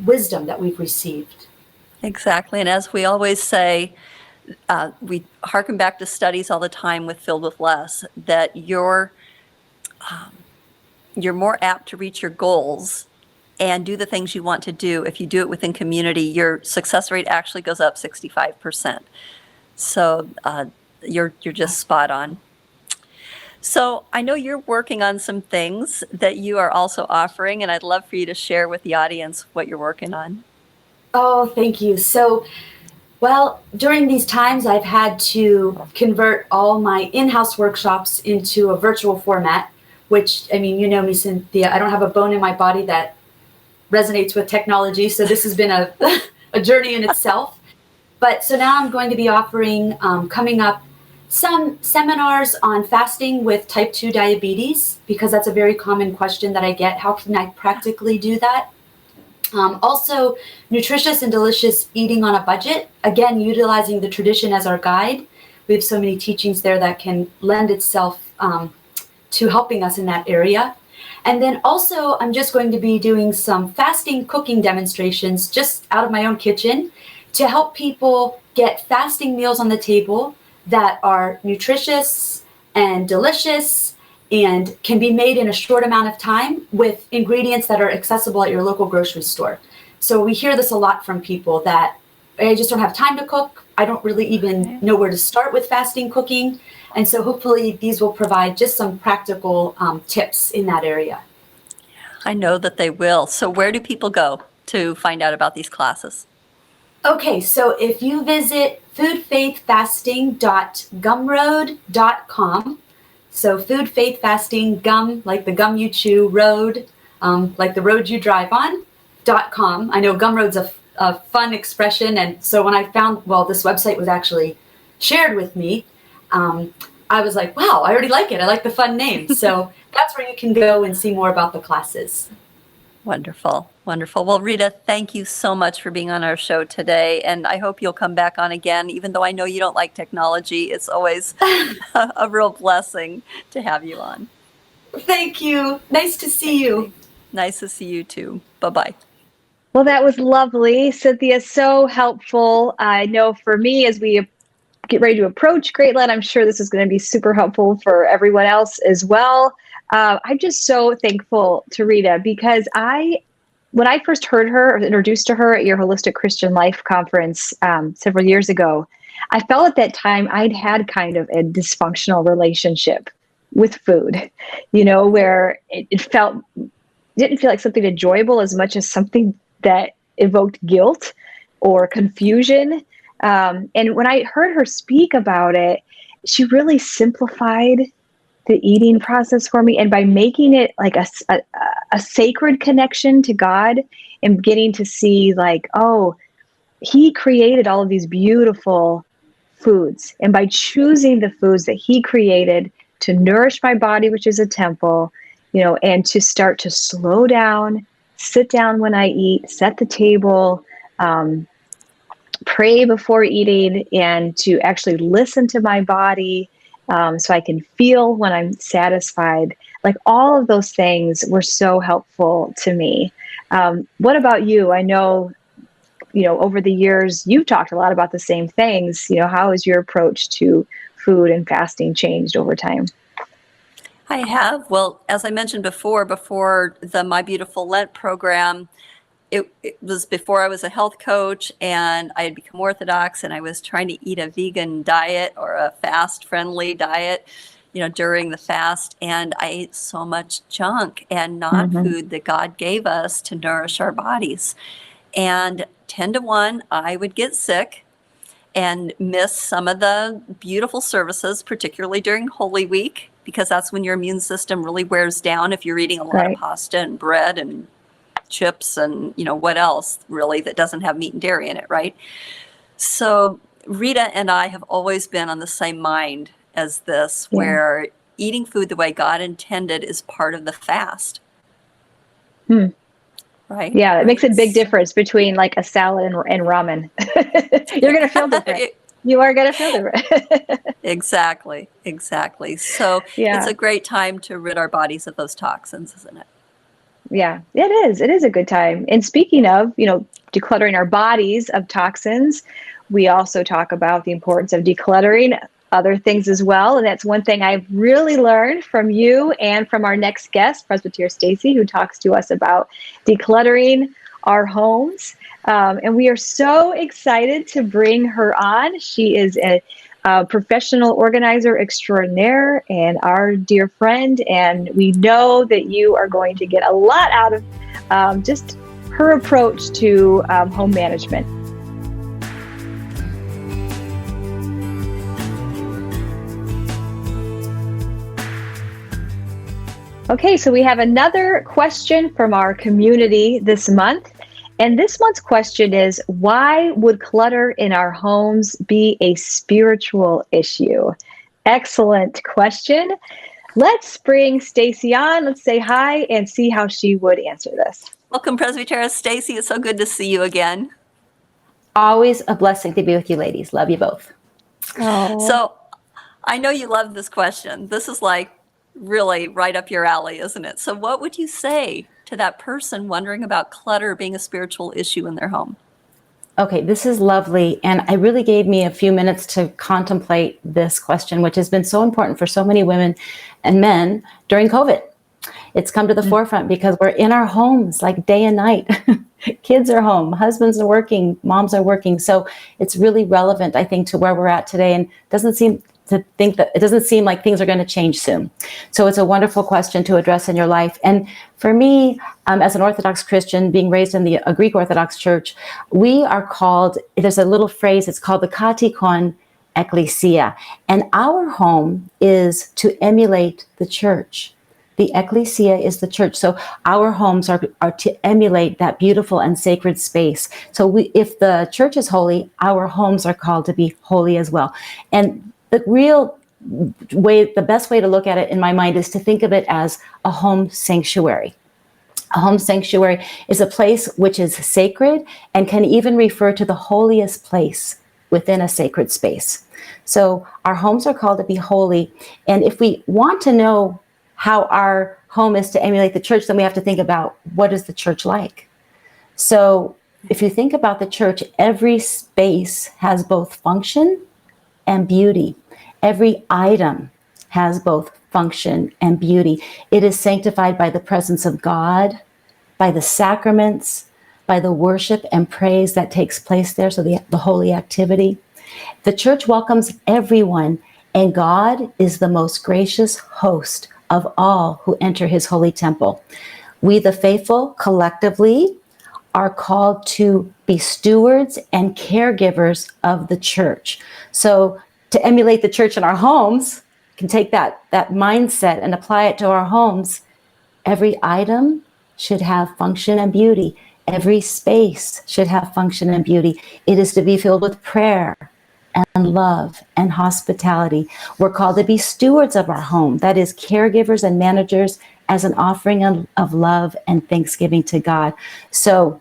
wisdom that we've received. Exactly. And as we always say, we harken back to studies all the time with Filled with Less, that you're more apt to reach your goals and do the things you want to do if you do it within community. Your success rate actually goes up 65%. So you're just spot on. So I know you're working on some things that you are also offering, and I'd love for you to share with the audience what you're working on. Oh, thank you. So, well, during these times, I've had to convert all my in-house workshops into a virtual format, which, I mean, you know me, Cynthia, I don't have a bone in my body that resonates with technology. So this has been a journey in itself. But so now I'm going to be offering, coming up, some seminars on fasting with type 2 diabetes, because that's a very common question that I get. How can I practically do that? Also, nutritious and delicious eating on a budget. Again, utilizing the tradition as our guide. We have so many teachings there that can lend itself to helping us in that area. And then also, I'm just going to be doing some fasting cooking demonstrations just out of my own kitchen to help people get fasting meals on the table that are nutritious and delicious and can be made in a short amount of time with ingredients that are accessible at your local grocery store. So we hear this a lot from people that I just don't have time to cook. I don't really even know where to start with fasting cooking. And so hopefully these will provide just some practical tips in that area. I know that they will. So where do people go to find out about these classes? Okay, so if you visit foodfaithfasting.gumroad.com, so food, faith, fasting, gum, like the gum you chew, road, like the road you drive on, .com. I know Gumroad's a fun expression, and so when I found, this website was actually shared with me, I was like, wow, I already like it. I like the fun name. So that's where you can go and see more about the classes. Wonderful, wonderful. Well, Rita, thank you so much for being on our show today, and I hope you'll come back on again. Even though I know you don't like technology, it's always a real blessing to have you on. Thank you. Nice to see you. Nice to see you too. Bye-bye. Well, that was lovely, Cynthia. So helpful. I know for me, as we get ready to approach Great Lent, I'm sure this is going to be super helpful for everyone else as well. I'm just so thankful to Rita because when I first heard her or introduced to her at your Holistic Christian Life conference several years ago, I felt at that time I'd had kind of a dysfunctional relationship with food, where it didn't feel like something enjoyable as much as something that evoked guilt or confusion. And when I heard her speak about it, she really simplified the eating process for me. And by making it like a sacred connection to God and getting to see like, oh, he created all of these beautiful foods. And by choosing the foods that he created to nourish my body, which is a temple, and to start to slow down, sit down when I eat, set the table, pray before eating, and to actually listen to my body so I can feel when I'm satisfied. Like all of those things were so helpful to me. What about you? I know, over the years, you've talked a lot about the same things. How has your approach to food and fasting changed over time? I have. Well, as I mentioned before the My Beautiful Lent program, it was before I was a health coach and I had become Orthodox and I was trying to eat a vegan diet or a fast-friendly diet, during the fast. And I ate so much junk and not food that God gave us to nourish our bodies. And 10 to 1, I would get sick and miss some of the beautiful services, particularly during Holy Week, because that's when your immune system really wears down if you're eating a lot of pasta and bread and chips and what else really that doesn't have meat and dairy in it, right? So Rita and I have always been on the same mind as this, where eating food the way God intended is part of the fast. Right? Yeah, it makes a big difference between like a salad and ramen. You're going to feel different. You are going to feel different. Exactly. So it's a great time to rid our bodies of those toxins, isn't it? Yeah, it is. It is a good time. And speaking of, decluttering our bodies of toxins, we also talk about the importance of decluttering other things as well. And that's one thing I've really learned from you and from our next guest, Presbytera Stacey, who talks to us about decluttering our homes. And we are so excited to bring her on. She is a professional organizer extraordinaire and our dear friend. And we know that you are going to get a lot out of just her approach to home management. Okay, so we have another question from our community this month. And this month's question is, why would clutter in our homes be a spiritual issue? Excellent question. Let's bring Stacey on. Let's say hi and see how she would answer this. Welcome, Presbytera Stacey. It's so good to see you again. Always a blessing to be with you ladies. Love you both. Oh. So I know you love this question. This is like really right up your alley, isn't it? So what would you say to that person wondering about clutter being a spiritual issue in their home? Okay, this is lovely. And it really gave me a few minutes to contemplate this question, which has been so important for so many women and men during COVID. It's come to the forefront because we're in our homes like day and night. Kids are home, husbands are working, moms are working. So it's really relevant, I think, to where we're at today, and it doesn't seem like things are going to change soon. So it's a wonderful question to address in your life. And for me, as an Orthodox Christian, being raised in a Greek Orthodox church, we are called, there's a little phrase, it's called the katikon ecclesia. And our home is to emulate the church. The ecclesia is the church. So our homes are to emulate that beautiful and sacred space. So if the church is holy, our homes are called to be holy as well. And the best way to look at it in my mind is to think of it as a home sanctuary. A home sanctuary is a place which is sacred and can even refer to the holiest place within a sacred space. So our homes are called to be holy. And if we want to know how our home is to emulate the church, then we have to think about, what is the church like? So if you think about the church, every space has both function and beauty. Every item has both function and beauty. It is sanctified by the presence of God, by the sacraments, by the worship and praise that takes place there, so the holy activity. The church welcomes everyone, and God is the most gracious host of all who enter his holy temple. We, the faithful, collectively are called to be stewards and caregivers of the church. So to emulate the church in our homes, can take that mindset and apply it to our homes. Every item should have function and beauty. Every space should have function and beauty. It is to be filled with prayer and love and hospitality. We're called to be stewards of our home, that is, caregivers and managers, as an offering of love and thanksgiving to God. So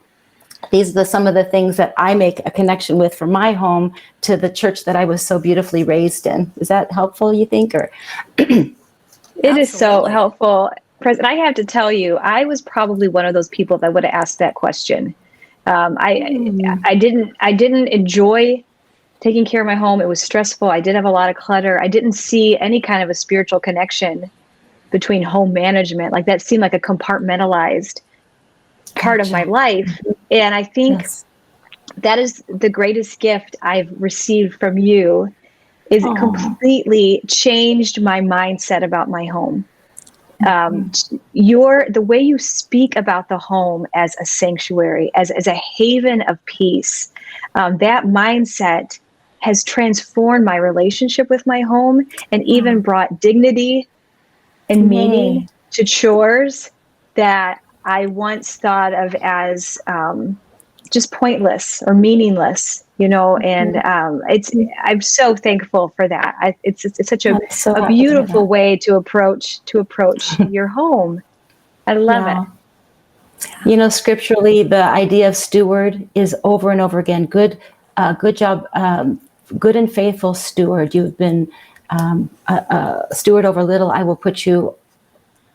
these are some of the things that I make a connection with from my home to the church that I was so beautifully raised in. Is that helpful, you think? Or It is so helpful. President, I have to tell you, I was probably one of those people that would have asked that question. I didn't enjoy taking care of my home. It was stressful. I did have a lot of clutter. I didn't see any kind of a spiritual connection between home management. Like, that seemed like a compartmentalized part of my life. And I think that is the greatest gift I've received from you, is it completely changed my mindset about my home. The way you speak about the home as a sanctuary, as a haven of peace, that mindset has transformed my relationship with my home, and even brought dignity and meaning to chores that I once thought of as just pointless or meaningless, and I'm so thankful for that. It's such a beautiful way to approach your home. I love it. Scripturally, the idea of steward is over and over again. Good job, good and faithful steward. You've been a steward over little. I will put you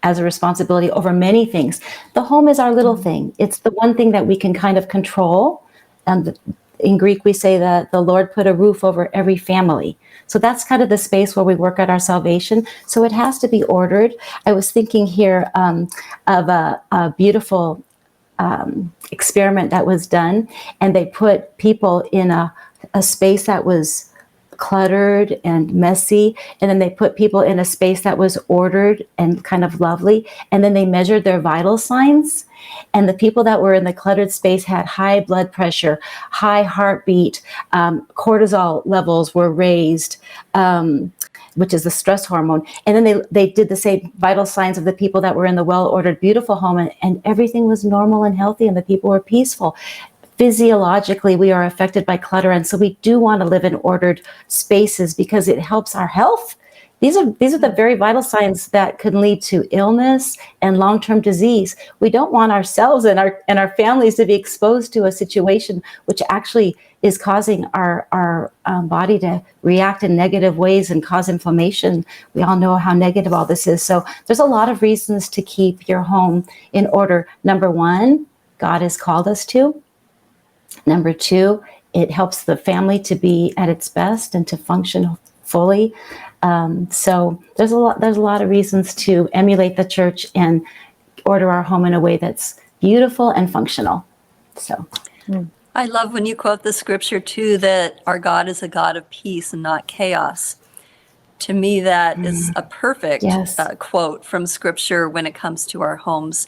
as a responsibility over many things. The home is our little thing. It's the one thing that we can kind of control. And in Greek, we say that the Lord put a roof over every family. So that's kind of the space where we work out our salvation. So it has to be ordered. I was thinking here of a beautiful experiment that was done, and they put people in a space that was cluttered and messy, and then they put people in a space that was ordered and kind of lovely, and then they measured their vital signs, and the people that were in the cluttered space had high blood pressure, high heartbeat, cortisol levels were raised, which is the stress hormone, and then they did the same vital signs of the people that were in the well-ordered, beautiful home, and everything was normal and healthy, and the people were peaceful. Physiologically, we are affected by clutter, and so we do want to live in ordered spaces because it helps our health. These are the very vital signs that can lead to illness and long-term disease. We don't want ourselves and our families to be exposed to a situation which actually is causing our body to react in negative ways and cause inflammation. We all know how negative all this is. So there's a lot of reasons to keep your home in order. Number one, God has called us to. Number two, it helps the family to be at its best and to function fully. So there's a lot of reasons to emulate the church and order our home in a way that's beautiful and functional. So I love when you quote the scripture too, that our God is a God of peace and not chaos. To me, that is a perfect quote from scripture when it comes to our homes.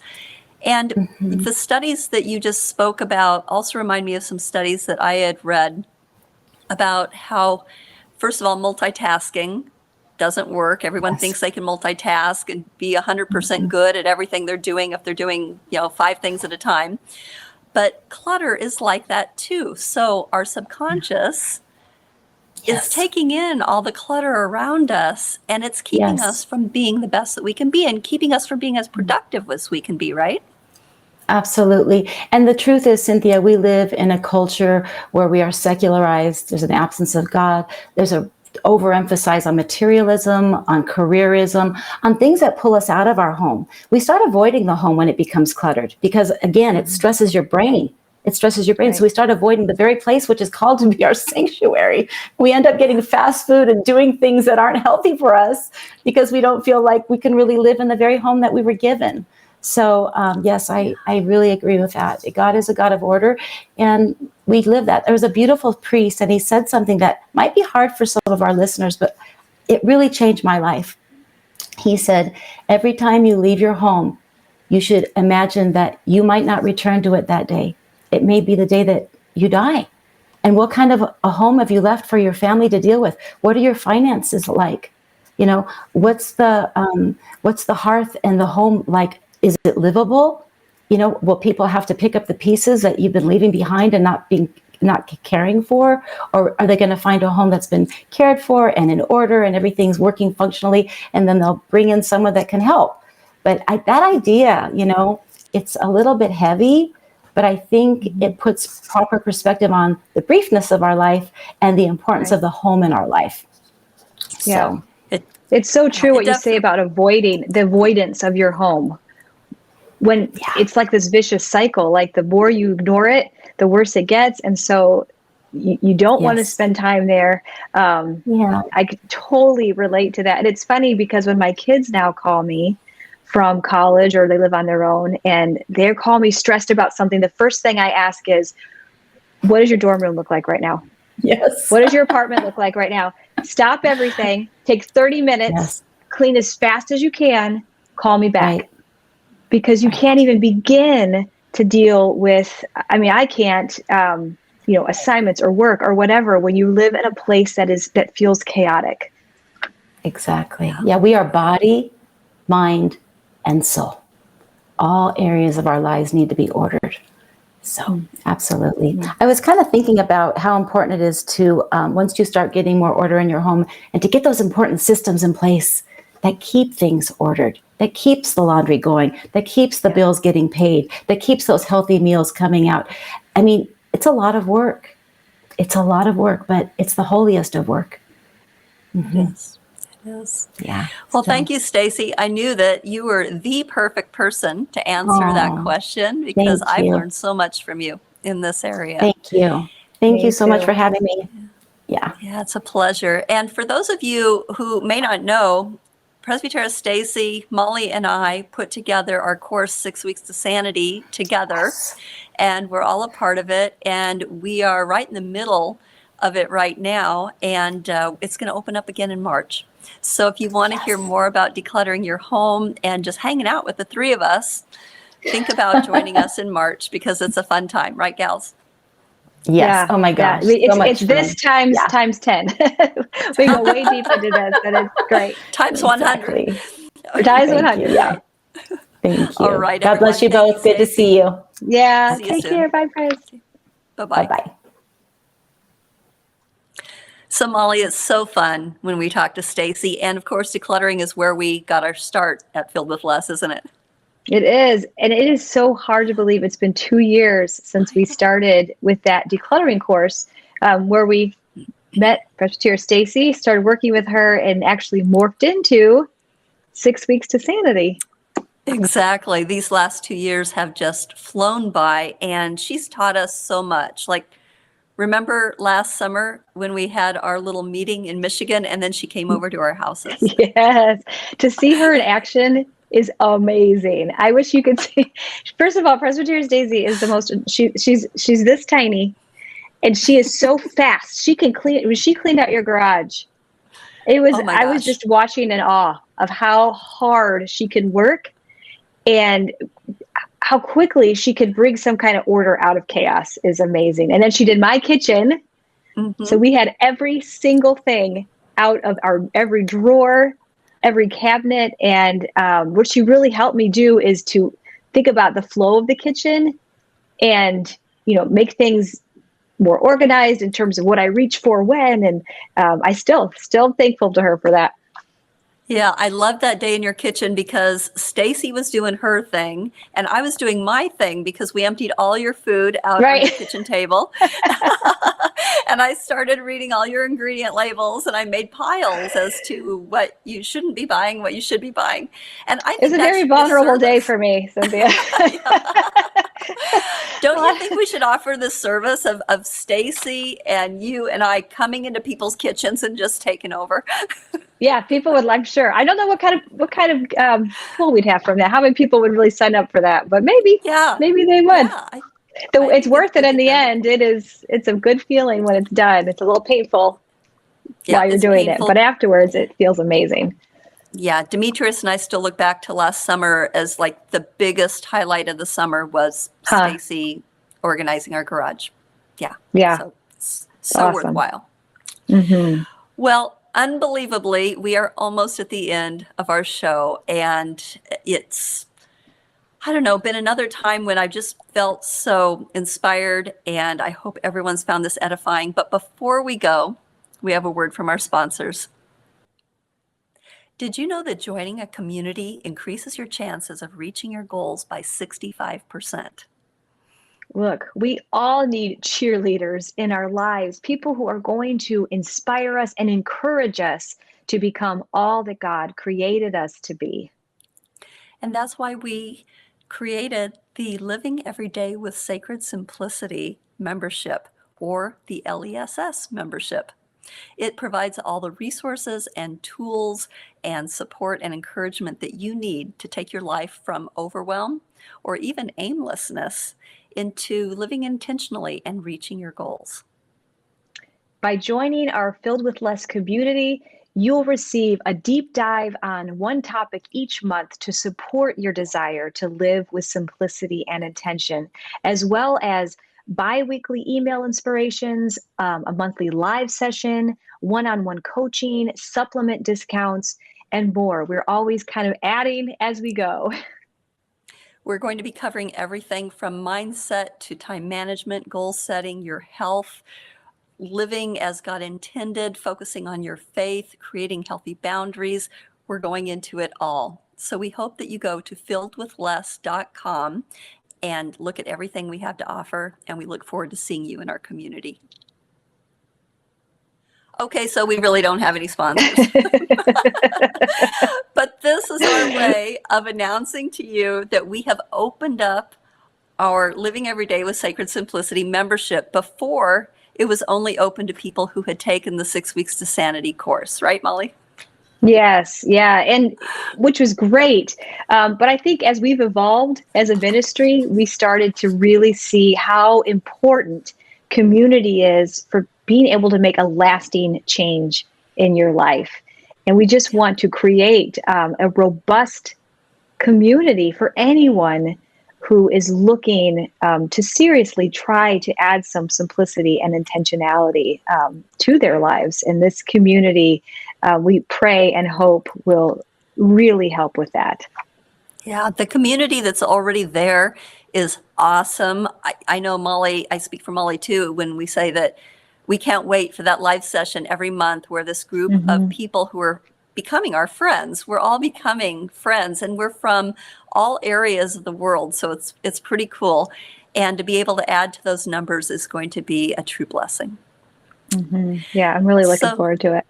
And the studies that you just spoke about also remind me of some studies that I had read about how, first of all, multitasking doesn't work. Everyone thinks they can multitask and be 100% good at everything they're doing if they're doing, 5 things at a time. But clutter is like that too. So our subconscious is taking in all the clutter around us, and it's keeping us from being the best that we can be and keeping us from being as productive as we can be, right? Absolutely. And the truth is, Cynthia, we live in a culture where we are secularized. There's an absence of God. There's a overemphasize on materialism, on careerism, on things that pull us out of our home. We start avoiding the home when it becomes cluttered because, again, it stresses your brain. It stresses your brain. Right. So we start avoiding the very place which is called to be our sanctuary. We end up getting fast food and doing things that aren't healthy for us because we don't feel like we can really live in the very home that we were given. So, yes, I really agree with that. God is a God of order, and we live that. There was a beautiful priest, and he said something that might be hard for some of our listeners, but it really changed my life. He said, every time you leave your home, you should imagine that you might not return to it that day. It may be the day that you die. And what kind of a home have you left for your family to deal with? What are your finances like? What's the hearth and the home like? Is it livable? Will people have to pick up the pieces that you've been leaving behind and not caring for? Or are they going to find a home that's been cared for and in order and everything's working functionally, and then they'll bring in someone that can help? But that idea, it's a little bit heavy, but I think it puts proper perspective on the briefness of our life and the importance of the home in our life. Yeah. So it's so true what you say about avoiding the avoidance of your home. When it's like this vicious cycle, like the more you ignore it, the worse it gets. And so you don't want to spend time there. I could totally relate to that. And it's funny because when my kids now call me from college or they live on their own and they call me stressed about something, the first thing I ask is, what does your dorm room look like right now? Yes. What does your apartment look like right now? Stop everything. Take 30 minutes, clean as fast as you can, call me back. Right. Because you can't even begin to deal with, I can't, assignments or work or whatever when you live in a place that feels chaotic. Exactly. Yeah, we are body, mind, and soul. All areas of our lives need to be ordered. So, absolutely. I was kind of thinking about how important it is to, once you start getting more order in your home, and to get those important systems in place that keep things ordered, that keeps the laundry going, that keeps the bills getting paid, that keeps those healthy meals coming out. It's a lot of work. It's a lot of work, but it's the holiest of work. Yes, it is. Yeah. Well, thank you, Stacey. I knew that you were the perfect person to answer that question because I've learned so much from you in this area. Thank you. Thank you so much for having me. Yeah. Yeah, it's a pleasure. And for those of you who may not know, Presbytera Stacey, Molly, and I put together our course, 6 Weeks to Sanity, together, and we're all a part of it. And we are right in the middle of it right now, and it's going to open up again in March. So if you want to hear more about decluttering your home and just hanging out with the three of us, think about joining us in March because it's a fun time, right, gals? Yes. Yeah. Oh my gosh. Yeah. It's this times 10. We go way deep into this, but it's great. Times 100. Times 100. Yeah. Thank you. All right. God bless you both. Good to see you. Yeah. See you Take soon. care. Bye, Pres. Bye-bye. Bye-bye. So Molly, it's so fun when we talk to Stacey, and of course, decluttering is where we got our start at Filled with Less, isn't it? It is. And it is so hard to believe it's been 2 years since we started with that decluttering course, where we met Presbytera Stacey, started working with her, and actually morphed into 6 Weeks to Sanity. Exactly. These last 2 years have just flown by, and she's taught us so much. Like, remember last summer when we had our little meeting in Michigan, and then she came over to our houses? Yes. To see her in action is amazing. I wish you could see. First of all, Presbytera Stacey is the most, she's this tiny, and she is so fast. She can clean, when she cleaned out your garage, Oh my I was gosh. just watching in awe of how hard she can work and how quickly she could bring some kind of order out of chaos is amazing. And then she did my kitchen. So we had every single thing out of every drawer, every cabinet. And what she really helped me do is to think about the flow of the kitchen and, make things more organized in terms of what I reach for when. And I still thankful to her for that. Yeah, I love that day in your kitchen because Stacy was doing her thing and I was doing my thing because we emptied all your food out on the kitchen table. And I started reading all your ingredient labels and I made piles as to what you shouldn't be buying, what you should be buying. And I think it's a very vulnerable day for me, Cynthia. Don't you think we should offer this service of Stacy and you and I coming into people's kitchens and just taking over? Yeah, people would like, sure. I don't know what kind of pull we'd have from that. How many people would really sign up for that? But maybe they would. Yeah, it's worth it in the end. It's a good feeling when it's done. It's a little painful while you're doing it, but afterwards it feels amazing. Yeah, Demetrius and I still look back to last summer as like the biggest highlight of the summer was Stacy organizing our garage. Yeah. So awesome. Worthwhile. Mm-hmm. Well, unbelievably, we are almost at the end of our show, and it's, I don't know, been another time when I've just felt so inspired, and I hope everyone's found this edifying. But before we go, we have a word from our sponsors. Did you know that joining a community increases your chances of reaching your goals by 65%? Look, we all need cheerleaders in our lives, people who are going to inspire us and encourage us to become all that God created us to be. And that's why we created the Living Every Day with Sacred Simplicity membership, or the LESS membership. It provides all the resources and tools and support and encouragement that you need to take your life from overwhelm or even aimlessness into living intentionally and reaching your goals. By joining our Filled with Less community, you'll receive a deep dive on one topic each month to support your desire to live with simplicity and intention, as well as bi-weekly email inspirations, a monthly live session, one-on-one coaching, supplement discounts, and more. We're always kind of adding as we go. We're going to be covering everything from mindset to time management, goal setting, your health, living as God intended, focusing on your faith, creating healthy boundaries. We're going into it all. So we hope that you go to filledwithless.com and look at everything we have to offer, and we look forward to seeing you in our community. Okay, so we really don't have any sponsors. But this is our way of announcing to you that we have opened up our Living Every Day with Sacred Simplicity membership. Before, it was only open to people who had taken the 6 Weeks to Sanity course, right, Molly? Yes, yeah, and which was great. But I think as we've evolved as a ministry, we started to really see how important community is for being able to make a lasting change in your life. And we just want to create a robust community for anyone who is looking to seriously try to add some simplicity and intentionality to their lives. And this community, we pray and hope, will really help with that. Yeah, the community that's already there is awesome. I know Molly, I speak for Molly too, when we say that we can't wait for that live session every month where this group of people who are becoming our friends, we're all becoming friends, and we're from all areas of the world. So it's pretty cool. And to be able to add to those numbers is going to be a true blessing. Yeah, I'm really looking forward to it.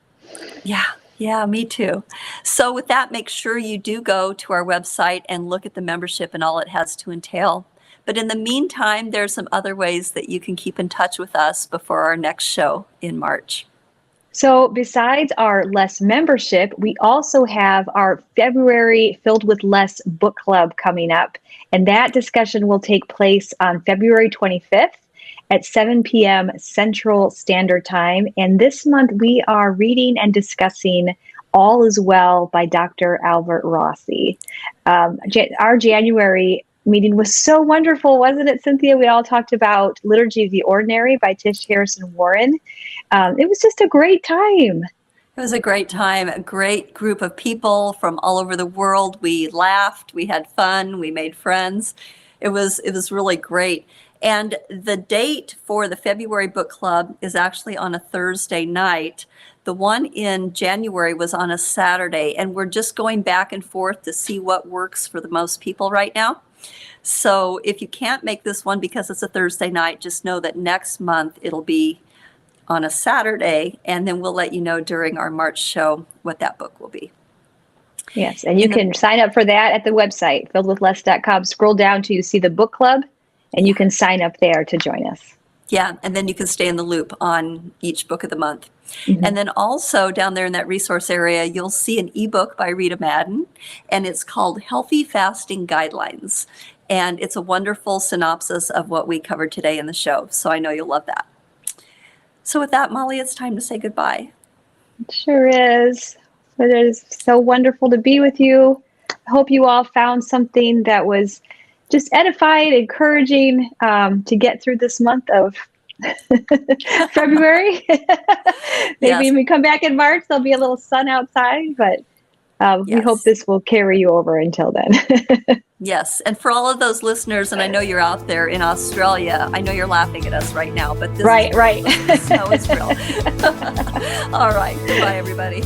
Yeah. Yeah, me too. So with that, make sure you do go to our website and look at the membership and all it has to entail. But in the meantime, there's some other ways that you can keep in touch with us before our next show in March. So besides our Less membership, we also have our February Filled with Less book club coming up. And that discussion will take place on February 25th at 7 p.m. Central Standard Time. And this month we are reading and discussing All Is Well by Dr. Albert Rossi. Our January meeting was so wonderful, wasn't it, Cynthia? We all talked about Liturgy of the Ordinary by Tish Harrison Warren. It was just a great time. It was a great time, a great group of people from all over the world. We laughed, we had fun, we made friends. It was really great. And the date for the February book club is actually on a Thursday night. The one in January was on a Saturday, and we're just going back and forth to see what works for the most people right now. So if you can't make this one because it's a Thursday night, just know that next month it'll be on a Saturday, and then we'll let you know during our March show what that book will be. Yes, and you can sign up for that at the website, filledwithless.com. Scroll down till you see the book club, and you can sign up there to join us. Yeah, and then you can stay in the loop on each book of the month. Mm-hmm. And then also down there in that resource area, you'll see an ebook by Rita Madden, and it's called Healthy Fasting Guidelines. And it's a wonderful synopsis of what we covered today in the show. So I know you'll love that. So with that, Molly, it's time to say goodbye. It sure is. But it is so wonderful to be with you. I hope you all found something that was just edifying, encouraging to get through this month of February. Maybe when we come back in March, there'll be a little sun outside, but we hope this will carry you over until then. Yes. And for all of those listeners, and I know you're out there in Australia, I know you're laughing at us right now, but this right. The snow is real. All right. Goodbye, everybody.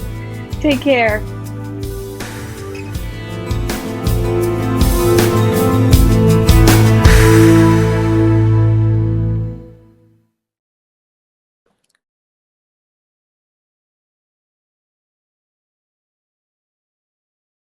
Take care.